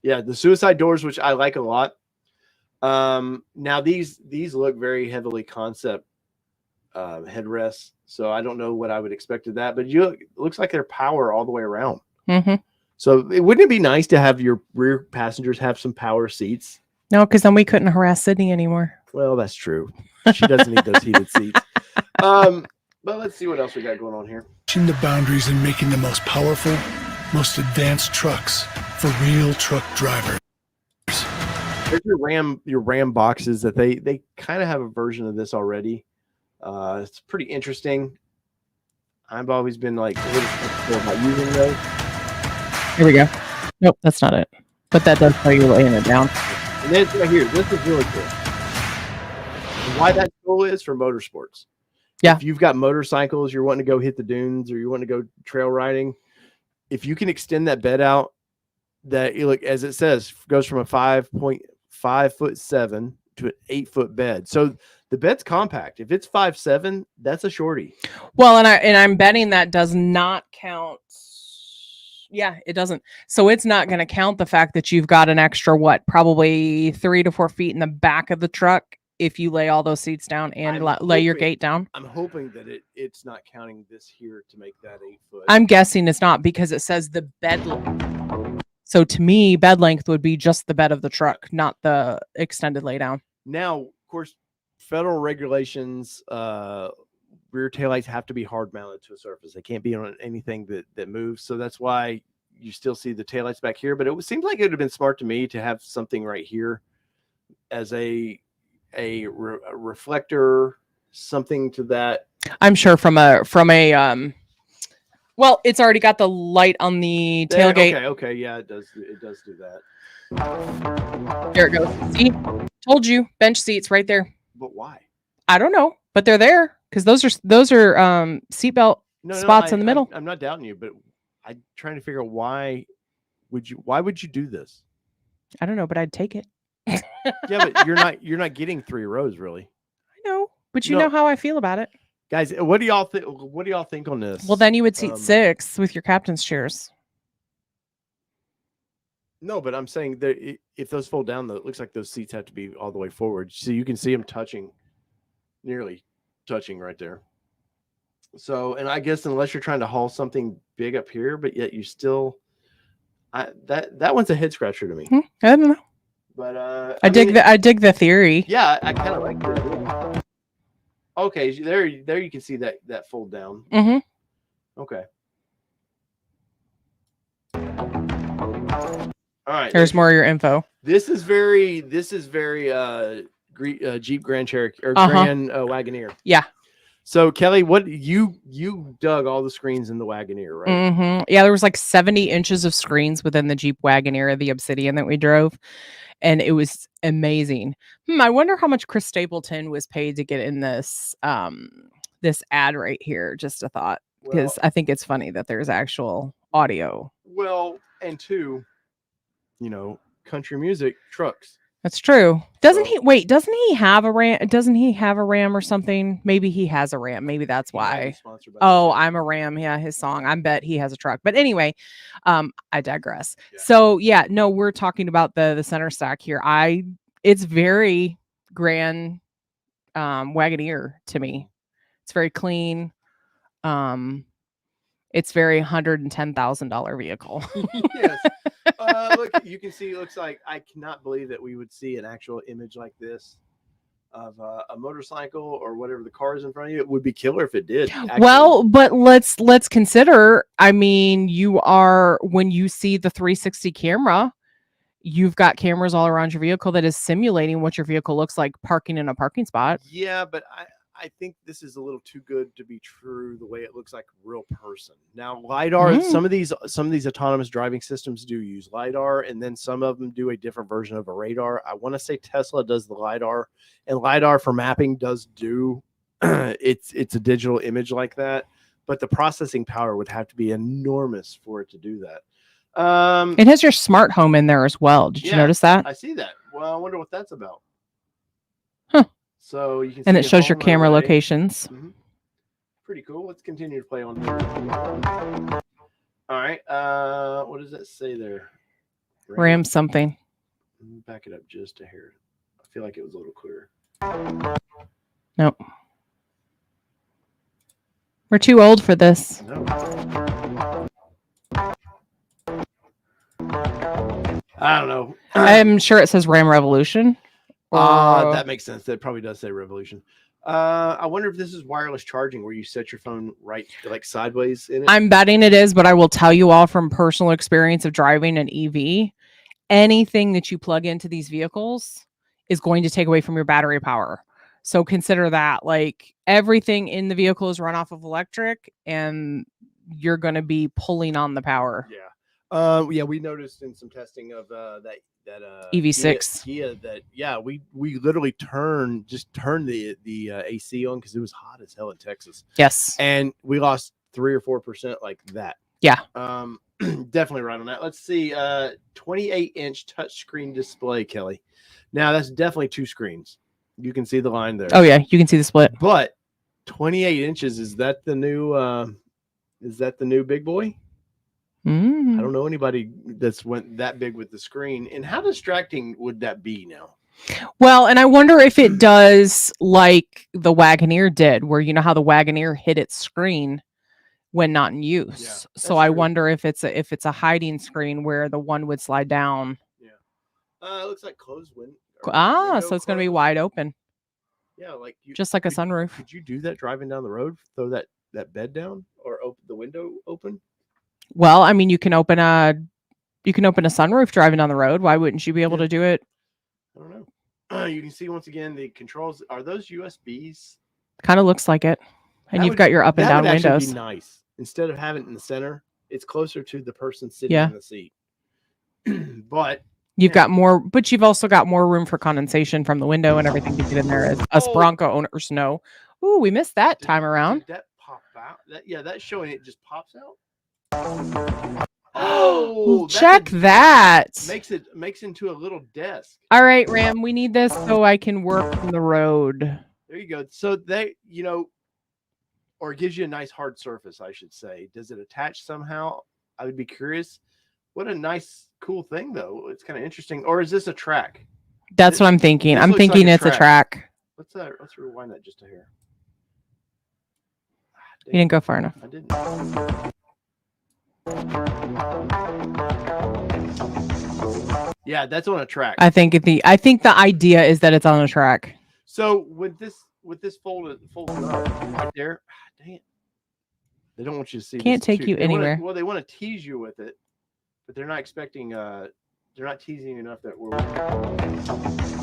Yeah, the suicide doors, which I like a lot. Now these look very heavily concept headrests, so I don't know what I would expect of that, but it looks like they're power all the way around. So wouldn't it be nice to have your rear passengers have some power seats? No, because then we couldn't harass Sydney anymore. Well, that's true. She doesn't need those heated seats. But let's see what else we got going on here. Pushing the boundaries and making the most powerful, most advanced trucks for real truck drivers. There's your Ram boxes that they kind of have a version of this already. It's pretty interesting. I've always been like a little skeptical about using those. Here we go. Nope, that's not it. But that does tell you laying it down. And then right here, this is really cool. And why that cool is for motorsports. Yeah. If you've got motorcycles, you're wanting to go hit the dunes, or you want to go trail riding, if you can extend that bed out, that you look, as it says, goes from a 5.5'7" to an 8-foot bed. So the bed's compact. If it's 5'7", that's a shorty. Well, and I'm betting that does not count. Yeah, it doesn't. So it's not going to count the fact that you've got an extra, probably 3 to 4 feet in the back of the truck if you lay all those seats down and lay your gate down. I'm hoping that it's not counting this here to make that 8-foot. I'm guessing it's not, because it says the bed length. So to me, bed length would be just the bed of the truck, not the extended lay down. Now, of course, federal regulations, rear taillights have to be hard mounted to a surface. They can't be on anything that moves. So that's why you still see the taillights back here. But it seems like it would have been smart to me to have something right here as a reflector, something to that. I'm sure from a well, it's already got the light on the tailgate. Okay, yeah, it does do that. There it goes. See, told you, bench seats right there. But why? I don't know, but they're there because those are seatbelt spots in the middle. I'm not doubting you, but I'm trying to figure out why would you do this? I don't know, but I'd take it. Yeah, but you're not getting 3 rows really. I know, but you know how I feel about it. Guys, what do y'all think? What do y'all think on this? Well, then you would seat 6 with your captain's chairs. No, but I'm saying that if those fold down, though, it looks like those seats have to be all the way forward, so you can see them nearly touching right there. So, and I guess unless you're trying to haul something big up here, but yet you still, that one's a head scratcher to me. I don't know, but I dig the theory. Yeah, I kind of like it. Okay, there you can see that fold down. Okay. All right. There's more of your info. This is very Jeep Grand Cherokee or Uh-huh. Grand Wagoneer. Yeah. So Kelly, what you dug all the screens in the Wagoneer, right? Mm-hmm. Yeah, there was like 70 inches of screens within the Jeep Wagoneer, the Obsidian that we drove, and it was amazing. I wonder how much Chris Stapleton was paid to get in this this ad right here. Just a thought, because I think it's funny that there's actual audio. Well, and two, country music trucks. That's true. Doesn't he have a Ram? Doesn't he have a Ram or something? Maybe he has a Ram. Maybe that's why. Oh, I'm a Ram. Yeah, his song. I bet he has a truck. But anyway, I digress. Yeah. So yeah, no, we're talking about the center stack here. It's very Grand Wagoneer to me. It's very clean. It's very $110,000 vehicle. Yes. Look, you can see. It looks like I cannot believe that we would see an actual image like this of a motorcycle or whatever the car is in front of you. It would be killer if it did. Actually. Well, but let's consider. I mean, when you see the 360 camera, you've got cameras all around your vehicle that is simulating what your vehicle looks like parking in a parking spot. Yeah, but I think this is a little too good to be true. The way it looks like a real person. Now, LiDAR. Some of these autonomous driving systems do use LiDAR, and then some of them do a different version of a radar. I want to say Tesla does the LiDAR, and LiDAR for mapping does do. It's a digital image like that, but the processing power would have to be enormous for it to do that. It has your smart home in there as well. Did you notice that? I see that. Well, I wonder what that's about. Huh. So you can and see it shows your camera locations. Mm-hmm. Pretty cool. Let's continue to play on there. All right. What does that say there? Ram something. Back it up just a hair. I feel like it was a little clearer. Nope. We're too old for this. No. I don't know. I'm sure it says Ram Revolution. That makes sense. That probably does say Revolution. I wonder if this is wireless charging where you set your phone right like sideways in it. I'm betting it is, but I will tell you all from personal experience of driving an EV, anything that you plug into these vehicles is going to take away from your battery power. So consider that, like, everything in the vehicle is run off of electric and you're going to be pulling on the power. Yeah. Yeah, we noticed in some testing of that EV6 Kia that we literally turned the AC on because it was hot as hell in Texas. Yes. And we lost 3 or 4% like that. Yeah. Definitely right on that. Let's see. 28-inch touchscreen display, Kelly. Now that's definitely 2 screens. You can see the line there. Oh yeah, you can see the split. But 28 inches, is that the new big boy? I don't know anybody that's went that big with the screen. And how distracting would that be now? Well, and I wonder if it does like the Wagoneer did, where you know how the Wagoneer hid its screen when not in use. Yeah, so I wonder if it's a hiding screen where the one would slide down. Yeah. It looks like closed window. So it's going to be wide open. Yeah, like just like a sunroof. Could you do that driving down the road? Throw that bed down or open the window open? Well, I mean, you can open a sunroof driving down the road. Why wouldn't you be able to do it? I don't know. You can see once again the controls. Are those USBs? Kind of looks like it. And you've got your up and down windows. Be nice. Instead of having it in the center, it's closer to the person sitting in the seat. But you've got more, but you've also got more room for condensation from the window and everything to get in there, as us Bronco owners know. Ooh, we missed that time around. Did that pop out? That's showing it just pops out. Oh, check that. Makes it into a little desk. All right, Ram, we need this so I can work from the road. There you go. So or it gives you a nice hard surface, I should say. Does it attach somehow? I would be curious. What a nice, cool thing, though. It's kind of interesting. Or is this a track? That's what I'm thinking. I'm thinking it's a track. Let's rewind that just a hair. You didn't go far enough. I didn't. Yeah, that's on a track. I think the idea is that it's on a track. So with this folded up right there, dang it. They don't want you to see. Can't take you anywhere. They want to tease you with it, but they're not expecting. They're not teasing you enough that we're.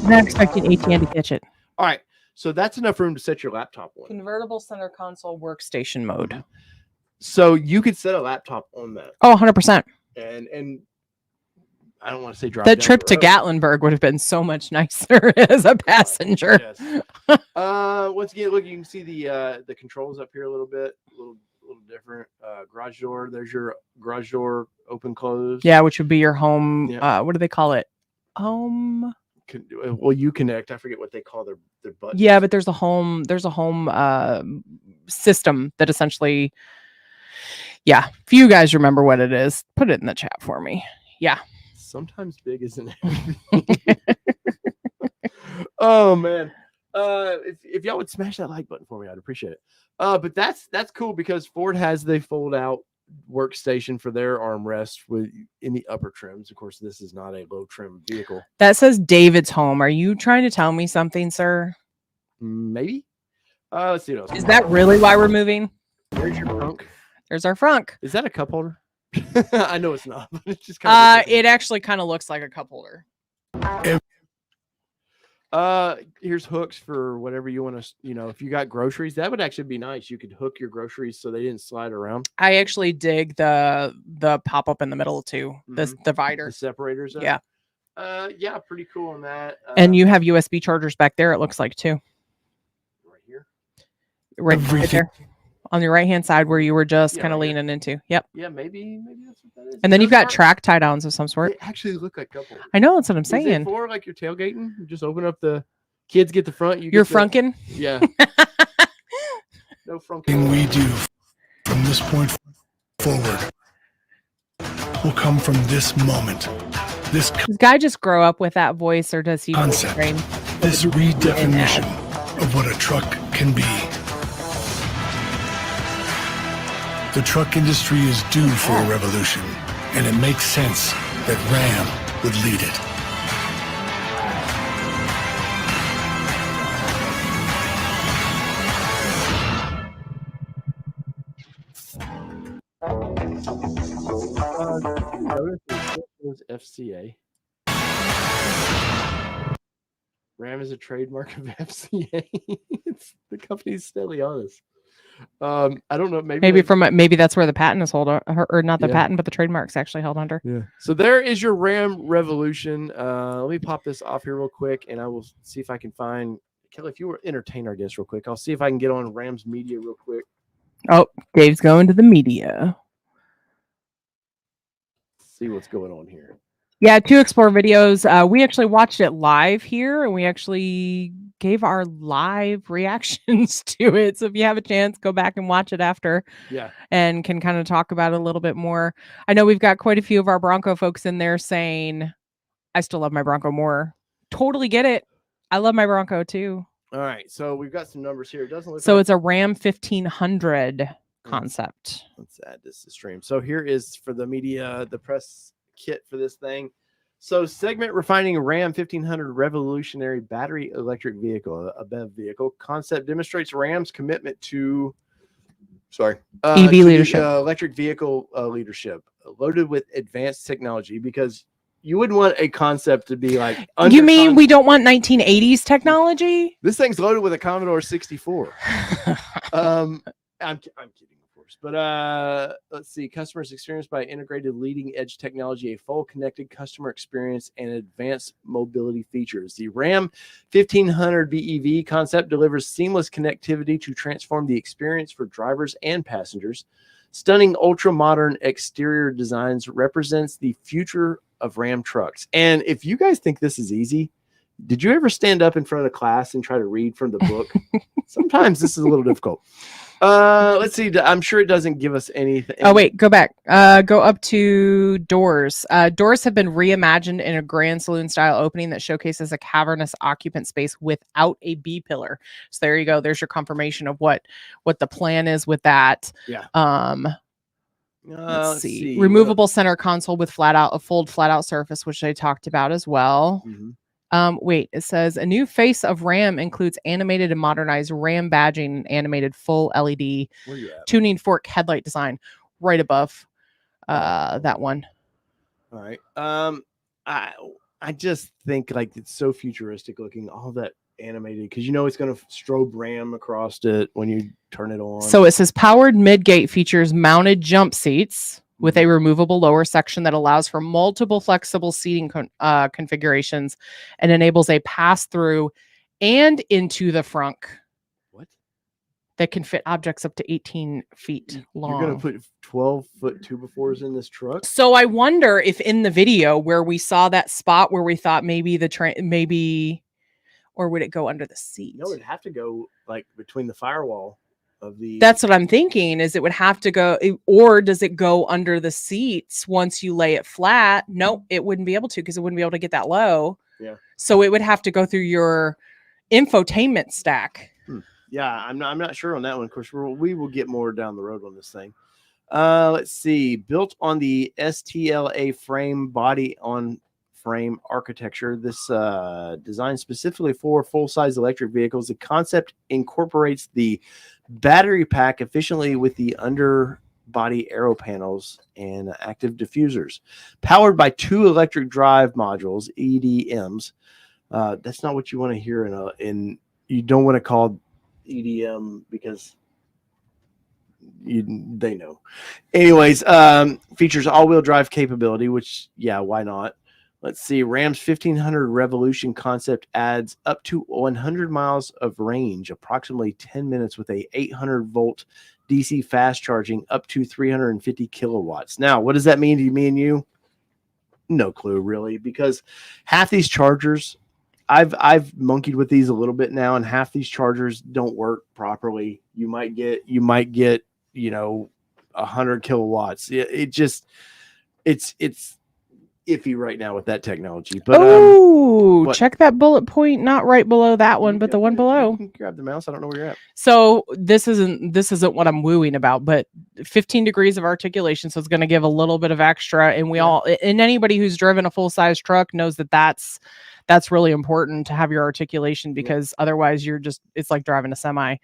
I'm not expecting ATN to catch it. All right. So that's enough room to set your laptop on. Convertible center console workstation mode. So you could set a laptop on that. Oh, 100%. And I don't want to say drive. That down trip the to road. Gatlinburg would have been so much nicer as a passenger. Yes. Once again, look, you can see the controls up here a little bit, a little different. Garage door. There's your garage door open close. Yeah, which would be your home. Yeah. What do they call it? Home. Well, you connect. I forget what they call their buttons. Yeah, but there's a home system that essentially. Yeah, if you guys remember what it is, put it in the chat for me. Yeah. Sometimes big isn't everything. Oh man. If y'all would smash that like button for me, I'd appreciate it. But that's cool because Ford has the fold out workstation for their armrest in the upper trims. Of course, this is not a low trim vehicle. That says David's home. Are you trying to tell me something, sir? Maybe. Let's see what else. Is that really why we're moving? Where's your frunk? There's our frunk. Is that a cup holder? I know it's not, but it's just kind of it actually kind of looks like a cup holder. Here's hooks for whatever you want to, if you got groceries, that would actually be nice. You could hook your groceries so they didn't slide around. I actually dig the pop up in the middle too. The divider. The separators. Yeah. Yeah, pretty cool on that. And you have USB chargers back there, it looks like too. Right here. Right there. On your right hand side where you were just kind of right leaning into. Yep. Yeah, maybe that's what that is. And then you've got track tie downs of some sort. They actually look like couple. I know, that's what I'm Is it saying. for like you're tailgating? You just open up the kids get the front. You're frunking? Yeah. No frunking. Everything we do from this point forward will come from this moment. This Does guy just grow up with that voice, or does he concept, train? this redefinition of what a truck can be. The truck industry is due for a revolution, and it makes sense that Ram would lead it. FCA. Ram is a trademark of FCA. The company's steadily honest. I don't know. Maybe that's where the patent is held, or not the patent, but the trademark's actually held under. Yeah. So there is your Ram Revolution. Let me pop this off here real quick, and I will see if I can find Kelly. If you were entertain our guest real quick, I'll see if I can get on Ram's media real quick. Oh, Dave's going to the media. See what's going on here. Yeah, 2 Explore videos. We actually watched it live here, and we actually gave our live reactions to it. So if you have a chance, go back and watch it after. Yeah. And can kind of talk about it a little bit more. I know we've got quite a few of our Bronco folks in there saying, I still love my Bronco more. Totally get it. I love my Bronco too. All right. So we've got some numbers here. It doesn't look so like... it's a Ram 1500 concept. Let's add this to stream. So here is for the media, the press kit for this thing. So segment refining a Ram 1500 revolutionary battery electric vehicle, a BEV vehicle concept demonstrates Ram's commitment to EV leadership, electric vehicle leadership, loaded with advanced technology. Because you wouldn't want a concept to be like. You mean we don't want 1980s technology? This thing's loaded with a Commodore 64. I'm kidding. But let's see. Customers experienced by integrated leading edge technology, a full connected customer experience, and advanced mobility features. The Ram 1500 BEV concept delivers seamless connectivity to transform the experience for drivers and passengers. Stunning ultra modern exterior designs represents the future of Ram trucks. And if you guys think this is easy, did you ever stand up in front of class and try to read from the book? Sometimes this is a little difficult. Let's see. I'm sure it doesn't give us anything. Oh, wait, go back. Go up to doors. Doors have been reimagined in a grand saloon style opening that showcases a cavernous occupant space without a B pillar. So there you go. There's your confirmation of what the plan is with that. Yeah. Let's see. Removable center console with fold flat out surface, which they talked about as well. Mm-hmm. Wait, it says a new face of Ram includes animated and modernized Ram badging and animated full LED tuning fork headlight design right above that one. All right. I just think like it's so futuristic looking, all that animated, because it's going to strobe RAM across it when you turn it on. So it says powered midgate features mounted jump seats with a removable lower section that allows for multiple flexible seating configurations and enables a pass through and into the frunk. What? That can fit objects up to 18 feet long. You're going to put 12-foot 2x4s in this truck? So I wonder if in the video where we saw that spot where we thought maybe the train, or would it go under the seat? No, it'd have to go like between the firewall of the. That's what I'm thinking, is it would have to go, or does it go under the seats once you lay it flat? Nope, it wouldn't be able to, because it wouldn't be able to get that low. Yeah. So it would have to go through your infotainment stack. Yeah, I'm not sure on that one. Of course, we will get more down the road on this thing. Let's see. Built on the STLA frame body on frame architecture, this designed specifically for full-size electric vehicles. The concept incorporates the battery pack efficiently with the underbody aero panels and active diffusers. Powered by 2 electric drive modules, EDMs. That's not what you want to hear in you don't want to call EDM because they know. Anyways, features all-wheel drive capability, which, yeah, why not? Let's see. Ram's 1500 Revolution concept adds up to 100 miles of range, approximately 10 minutes, with a 800-volt DC fast charging up to 350 kilowatts. Now, what does that mean to me and you? No clue, really, because half these chargers, I've monkeyed with these a little bit now, and half these chargers don't work properly. You might get 100 kilowatts. It's iffy right now with that technology. But check that bullet point, not right below that one, but the one below. You can grab the mouse. I don't know where you're at. So this isn't what I'm wooing about, but 15 degrees of articulation, so it's going to give a little bit of extra. And anybody who's driven a full size truck knows that's really important to have your articulation, because otherwise it's like driving a semi.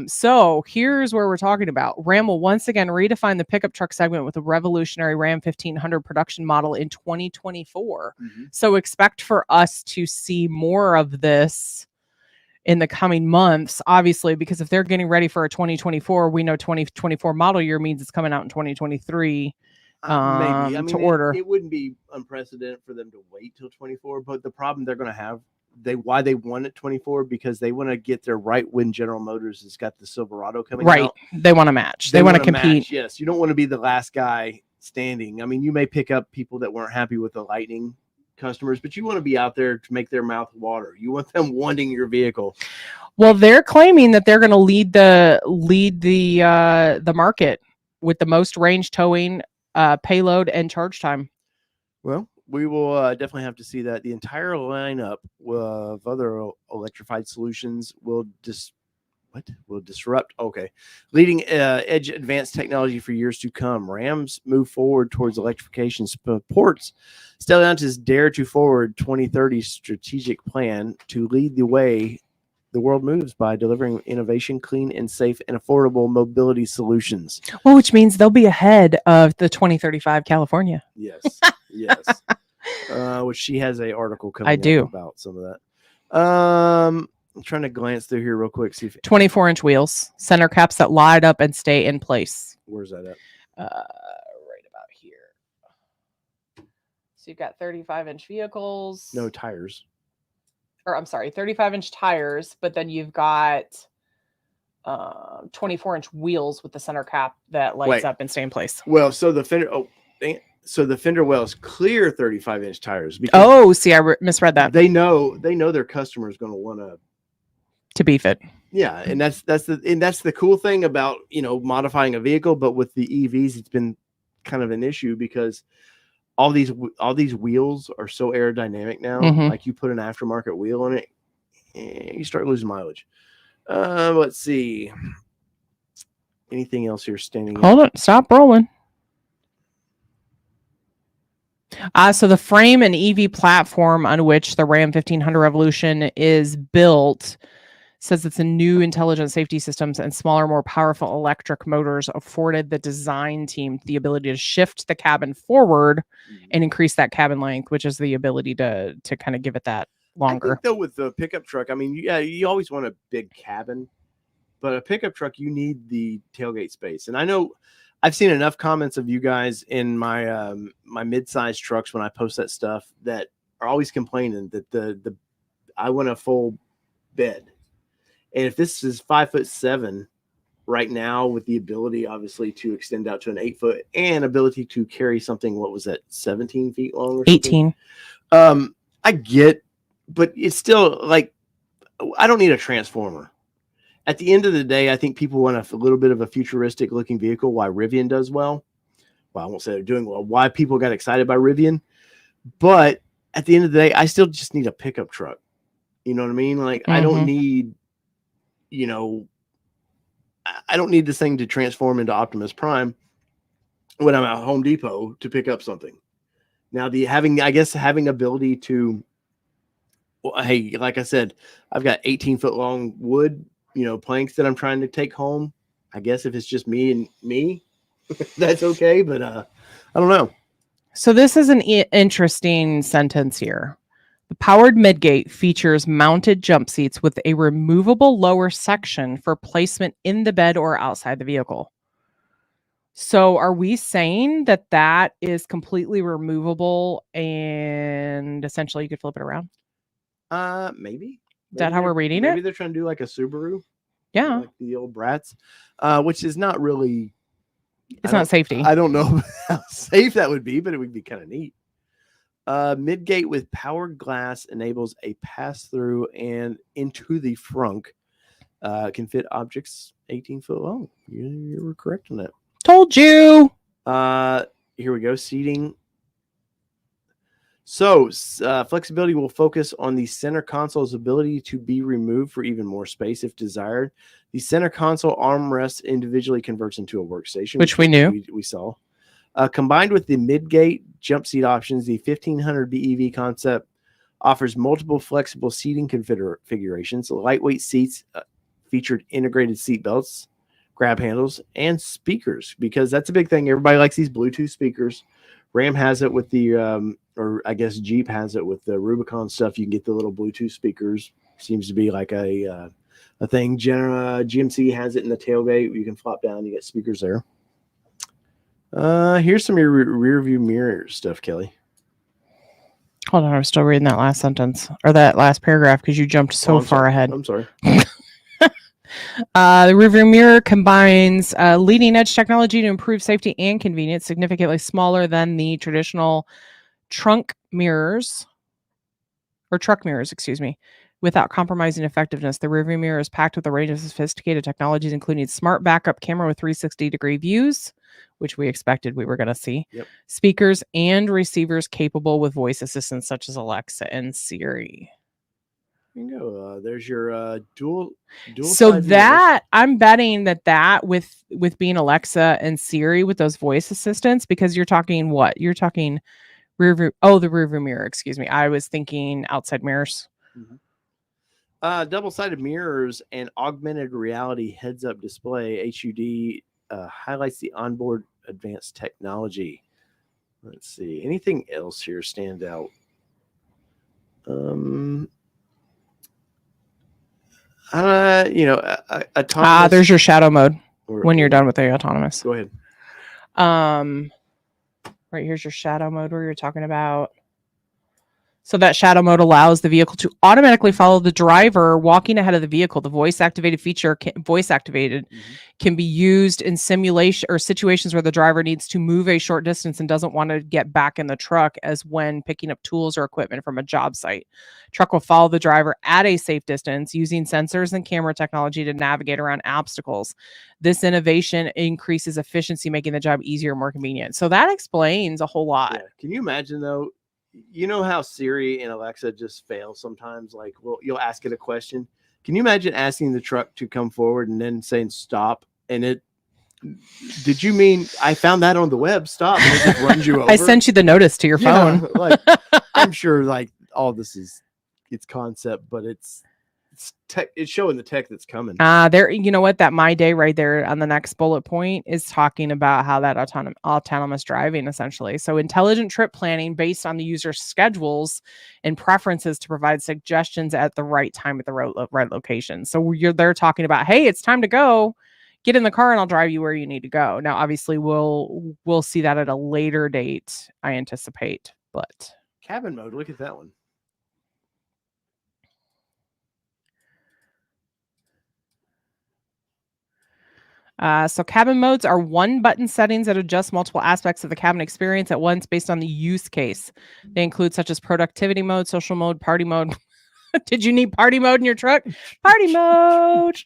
So here's where we're talking about. Ram will once again redefine the pickup truck segment with a revolutionary Ram 1500 production model in 2024. So expect for us to see more of this in the coming months, obviously, because if they're getting ready for a 2024, we know 2024 model year means it's coming out in 2023. Maybe. I mean, to order. It wouldn't be unprecedented for them to wait till 24, but the problem they're going to have, why they want it 24, because they want to get their right when General Motors has got the Silverado coming out. Right. They want to match. They want to compete. Match, yes. You don't want to be the last guy standing. I mean, you may pick up people that weren't happy with the Lightning customers, but you want to be out there to make their mouth water. You want them wanting your vehicle. Well, they're claiming that they're going to lead the market with the most range towing, payload, and charge time. Well, we will definitely have to see that. The entire lineup of other electrified solutions will disrupt. Okay. Leading edge advanced technology for years to come. Rams move forward towards electrification supports Stellantis' Dare to Forward 2030 strategic plan to lead the way the world moves by delivering innovation, clean and safe and affordable mobility solutions. Well, which means they'll be ahead of the 2035 California. Yes. Yes. Which she has a article coming up about some of that. I'm trying to glance through here real quick. See if 24-inch wheels, center caps that light up and stay in place. Where's that at? Right about here. So you've got 35-inch vehicles. No tires. Or I'm sorry, 35-inch tires, but then you've got 24-inch wheels with the center cap that lights up and stay in place. Well, so the fender. So the fender wells clear 35-inch tires. See, I misread that. They know their customer is going to want to beef it. Yeah, and that's the cool thing about modifying a vehicle. But with the EVs, it's been kind of an issue because all these wheels are so aerodynamic now. Like you put an aftermarket wheel on it, and you start losing mileage. Let's see. Anything else here standing? Hold on, stop rolling. So the frame and EV platform on which the Ram 1500 Revolution is built says it's a new intelligent safety systems and smaller, more powerful electric motors afforded the design team the ability to shift the cabin forward and increase that cabin length, which is the ability to kind of give it that longer. I think though with the pickup truck, I mean, yeah, you always want a big cabin, but a pickup truck, you need the tailgate space. And I know I've seen enough comments of you guys in my my mid-sized trucks when I post that stuff that are always complaining that the I want a full bed. And if this is 5'7" right now, with the ability obviously to extend out to an 8 foot and ability to carry something, what was that, 17 feet long or 18. I get, but it's still like, I don't need a transformer. At the end of the day, I think people want a little bit of a futuristic looking vehicle. Why Rivian does well. Well, I won't say they're doing well. Why people got excited by Rivian. But at the end of the day, I still just need a pickup truck. You know what I mean? Like, I don't need, you know, I don't need this thing to transform into Optimus Prime when I'm at Home Depot to pick up something. Now, having ability to, well, hey, like I said, I've got 18-foot long wood, you know, planks that I'm trying to take home. I guess if it's just me and me, that's okay. But I don't know. So this is an interesting sentence here. The powered midgate features mounted jump seats with a removable lower section for placement in the bed or outside the vehicle. So are we saying that that is completely removable and essentially you could flip it around? Maybe. Is that how we're reading it? Maybe they're trying to do like a Subaru. Yeah. Like the old Brats, which is not really. It's not safety. I don't know how safe that would be, but it would be kind of neat. Midgate with powered glass enables a pass through and into the frunk. Can fit objects 18 foot long. You were correct on that. Told you. Here we go. Seating. So flexibility will focus on the center console's ability to be removed for even more space if desired. The center console armrest individually converts into a workstation, which we knew. We saw. Combined with the mid-gate jump seat options, the 1500 BEV concept offers multiple flexible seating configurations. Lightweight seats featured integrated seat belts, grab handles, and speakers, because that's a big thing. Everybody likes these Bluetooth speakers. Ram has it with the, or I guess Jeep has it with the Rubicon stuff. You can get the little Bluetooth speakers. Seems to be like a thing. GMC has it in the tailgate. You can flop down. You get speakers there. Here's some of your rear view mirror stuff, Kelly. Hold on, I'm still reading that last sentence or that last paragraph because you jumped so far ahead. I'm sorry. The rear view mirror combines leading edge technology to improve safety and convenience, significantly smaller than the traditional truck mirrors, excuse me, without compromising effectiveness. The rear view mirror is packed with a range of sophisticated technologies, including smart backup camera with 360-degree views, which we expected we were going to see, speakers and receivers capable with voice assistants such as Alexa and Siri. There you go. There's your dual. So that I'm betting that with being Alexa and Siri with those voice assistants, because you're talking what? You're talking rear view. Oh, the rear view mirror. Excuse me. I was thinking outside mirrors. Double-sided mirrors and augmented reality heads-up display HUD highlights the onboard advanced technology. Let's see. Anything else here stand out? Autonomous. There's your shadow mode when you're done with the autonomous. Go ahead. Right here's your shadow mode where you're talking about. So that shadow mode allows the vehicle to automatically follow the driver walking ahead of the vehicle. The voice-activated feature, can be used in simulation or situations where the driver needs to move a short distance and doesn't want to get back in the truck, as when picking up tools or equipment from a job site. Truck will follow the driver at a safe distance using sensors and camera technology to navigate around obstacles. This innovation increases efficiency, making the job easier and more convenient. So that explains a whole lot. Yeah. Can you imagine though? You know how Siri and Alexa just fail sometimes? Like, well, you'll ask it a question. Can you imagine asking the truck to come forward and then saying stop? And did you mean I found that on the web? Stop. And it just runs you over. I sent you the notice to your phone. Like, I'm sure like all this it's concept, but it's it's tech. It's showing the tech that's coming. There, you know what? That My Day right there on the next bullet point is talking about how that autonomous driving essentially. So intelligent trip planning based on the user's schedules and preferences to provide suggestions at the right time at the right location. So they're talking about, hey, it's time to go. Get in the car and I'll drive you where you need to go. Now, obviously, we'll see that at a later date, I anticipate. But cabin mode, look at that one. So cabin modes are one-button settings that adjust multiple aspects of the cabin experience at once based on the use case. They include such as productivity mode, social mode, party mode. Did you need party mode in your truck? Party mode.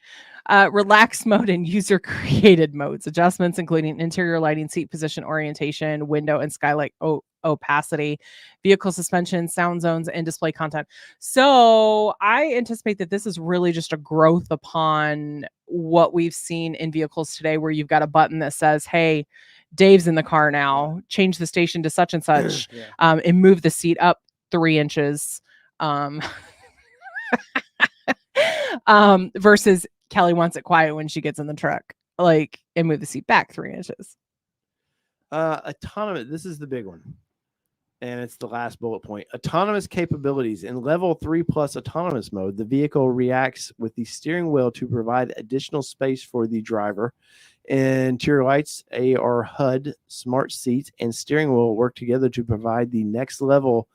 Relax mode and user created modes. Adjustments including interior lighting, seat position, orientation, window and skylight opacity, vehicle suspension, sound zones, and display content. So I anticipate that this is really just a growth upon what we've seen in vehicles today, where you've got a button that says, hey, Dave's in the car now, change the station to such and such, and move the seat up 3 inches. Versus Kelly wants it quiet when she gets in the truck, like, and move the seat back 3 inches. Autonomous. This is the big one. And it's the last bullet point. Autonomous capabilities. In level 3+ autonomous mode, the vehicle reacts with the steering wheel to provide additional space for the driver. Interior lights, AR HUD, smart seats, and steering wheel work together to provide the next level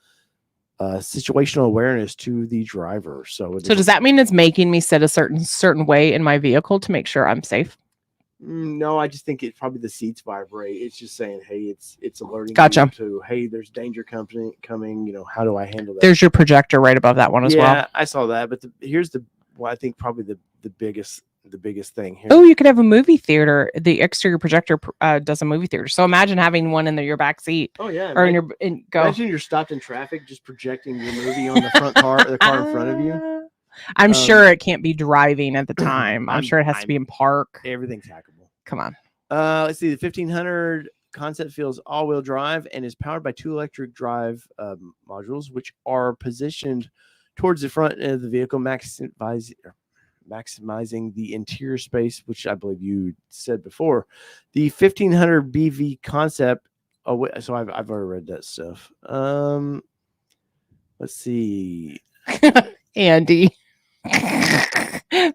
situational awareness to the driver. So does that mean it's making me sit a certain way in my vehicle to make sure I'm safe? No, I just think it's probably the seats vibrate. It's just saying, hey, it's alerting Gotcha. you to, hey, there's danger coming. You know, how do I handle that? There's your projector right above that one as well. Yeah, I saw that. But here's I think probably the biggest thing here. Oh, you could have a movie theater. The exterior projector does a movie theater. So imagine having one in your back seat. Oh yeah, or imagine you're stopped in traffic, just projecting your movie on the front car, the car in front of you. I'm sure it can't be driving at the time. I'm sure it has to be in park. Everything's hackable. Come on. Let's see. The 1500 concept feels all-wheel drive and is powered by 2 electric drive modules, which are positioned towards the front of the vehicle, maximizing the interior space, which I believe you said before. The 1500 BV concept. Oh, so I've already read that stuff. Let's see. Andy.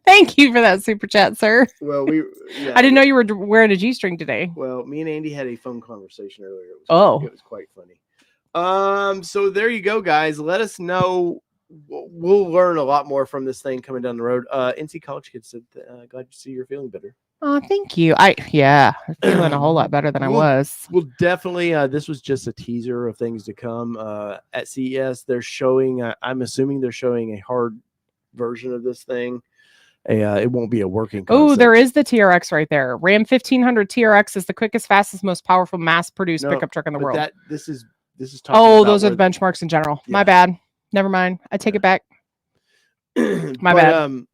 Thank you for that super chat, sir. Well, I didn't know you were wearing a G-string today. Well, me and Andy had a phone conversation earlier. It was quite funny. So there you go, guys. Let us know. We'll learn a lot more from this thing coming down the road. NC College Kids said, glad to see you're feeling better. Oh, thank you. I'm feeling a whole lot better than I was. Well, definitely. This was just a teaser of things to come. At CES, they're showing, I'm assuming they're showing a hard version of this thing. It won't be a working concept. Oh, there is the TRX right there. Ram 1500 TRX is the quickest, fastest, most powerful mass-produced pickup truck in the world. This is talking about those are the benchmarks in general. Yeah. My bad. Never mind. I take it back. My bad.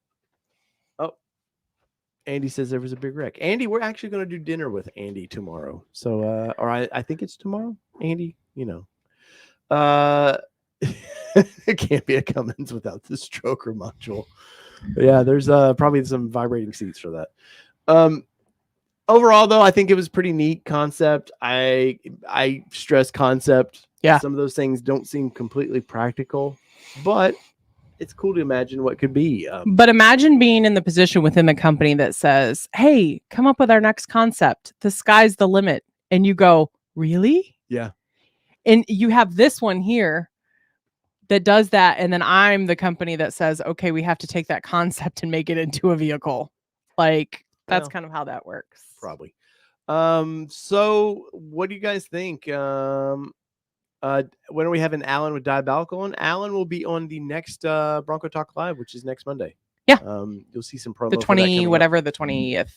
Andy says there was a big wreck. Andy, we're actually going to do dinner with Andy tomorrow. So, or I think it's tomorrow. Andy, you know, it can't be a Cummins without the stroker module. But yeah, there's probably some vibrating seats for that. Overall, though, I think it was pretty neat concept. I stress concept. Yeah, some of those things don't seem completely practical, but it's cool to imagine what could be. But imagine being in the position within the company that says, hey, come up with our next concept. The sky's the limit. And you go, really? Yeah. And you have this one here that does that. And then I'm the company that says, okay, we have to take that concept and make it into a vehicle. Like, that's kind of how that works. Probably. So what do you guys think? When are we having Alan with Diabolical on? Alan will be on the next Bronco Talk Live, which is next Monday. Yeah. You'll see some promo. The 20, whatever, the 20th,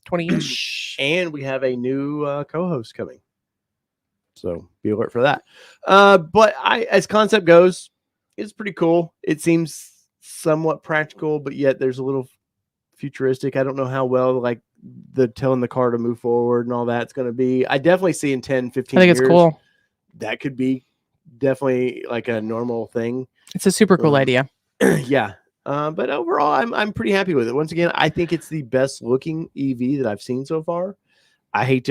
20-ish. And we have a new co-host coming. So be alert for that. But as concept goes, it's pretty cool. It seems somewhat practical, but yet there's a little futuristic. I don't know how well like the telling the car to move forward and all that's going to be. I definitely see in 10, 15 I think years. It's cool. That could be definitely like a normal thing. It's a super cool idea. Yeah. But overall, I'm pretty happy with it. Once again, I think it's the best looking EV that I've seen so far. I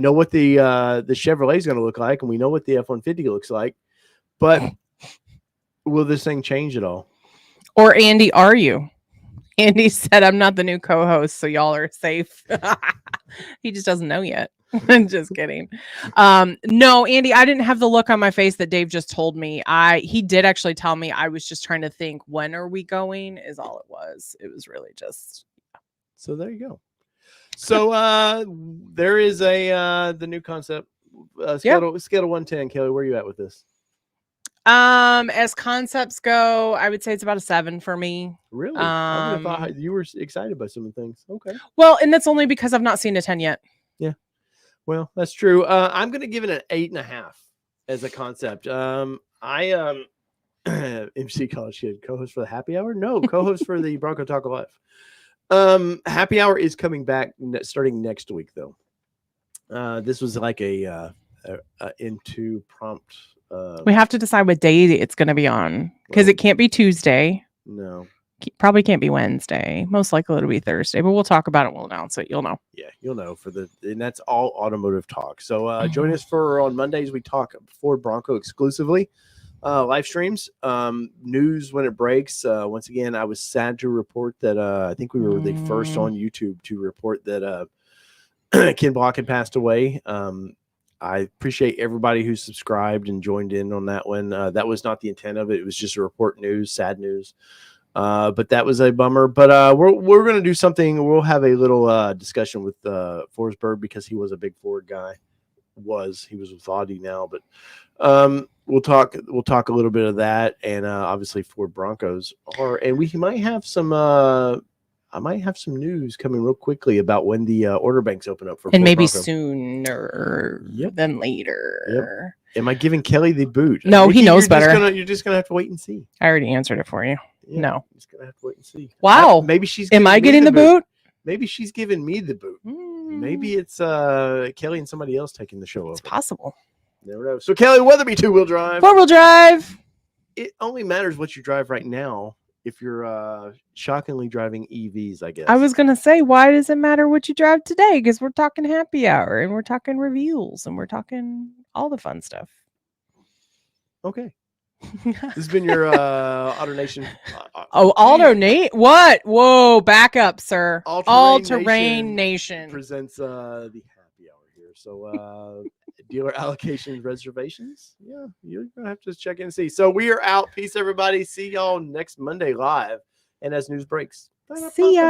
know what the Chevrolet is going to look like, and we know what the F-150 looks like, but will this thing change at all? Or Andy, are you? Andy said, I'm not the new co-host, so y'all are safe. He just doesn't know yet. I'm just kidding. No, Andy, I didn't have the look on my face that Dave just told me. He did actually tell me. I was just trying to think, when are we going is all it was. It was really just. So there you go. So there is the new concept. Scale to 1 to 10. Kelly, where are you at with this? As concepts go, I would say it's about a 7 for me. Really? I would have thought you were excited by some of the things. Okay. Well, and that's only because I've not seen a 10 yet. Yeah. Well, that's true. I'm going to give it an 8.5 as a concept. MC College Kid, co-host for the Happy Hour? No, co-host for the Bronco Talk Live. Happy Hour is coming back starting next week, though. This was like a into prompt. We have to decide what day it's going to be on because it can't be Tuesday. No. Probably can't be Wednesday. Most likely it'll be Thursday, but we'll talk about it. We'll announce it. You'll know. Yeah, you'll know and that's all automotive talk. So join us on Mondays. We talk Ford Bronco exclusively. Live streams, news when it breaks. Once again, I was sad to report that I think we were the first on YouTube to report that Ken Block had passed away. I appreciate everybody who subscribed and joined in on that one. That was not the intent of it. It was just a report news, sad news. But that was a bummer. But we're going to do something. We'll have a little discussion with Forsberg because he was a big Ford guy. He was with Audi now, but we'll talk a little bit of that, and obviously Ford Broncos and we might have some I might have some news coming real quickly about when the order banks open up for and Ford maybe Bronco. Sooner than later. Yep. Am I giving Kelly the boot? No, he knows better. You're just gonna have to wait and see. I already answered it for you. Yeah, no, just gonna have to wait and see. Wow. Maybe she's. Am I getting the boot? Maybe she's giving me the boot. Maybe it's Kelly and somebody else taking the show over. It's possible. Never know. So Kelly, Weatherby 2-wheel drive. 4-wheel drive. It only matters what you drive right now. If you're shockingly driving EVs, I guess. I was going to say, why does it matter what you drive today? Because we're talking happy hour and we're talking reveals and we're talking all the fun stuff. Okay. This has been your AutoNation. AutoNation? What? Whoa, back up, sir. All Terrain Nation presents the happy hour here. So dealer allocations, reservations. Yeah, you're gonna have to check in and see. So we are out. Peace, everybody. See y'all next Monday live. And as news breaks. See ya.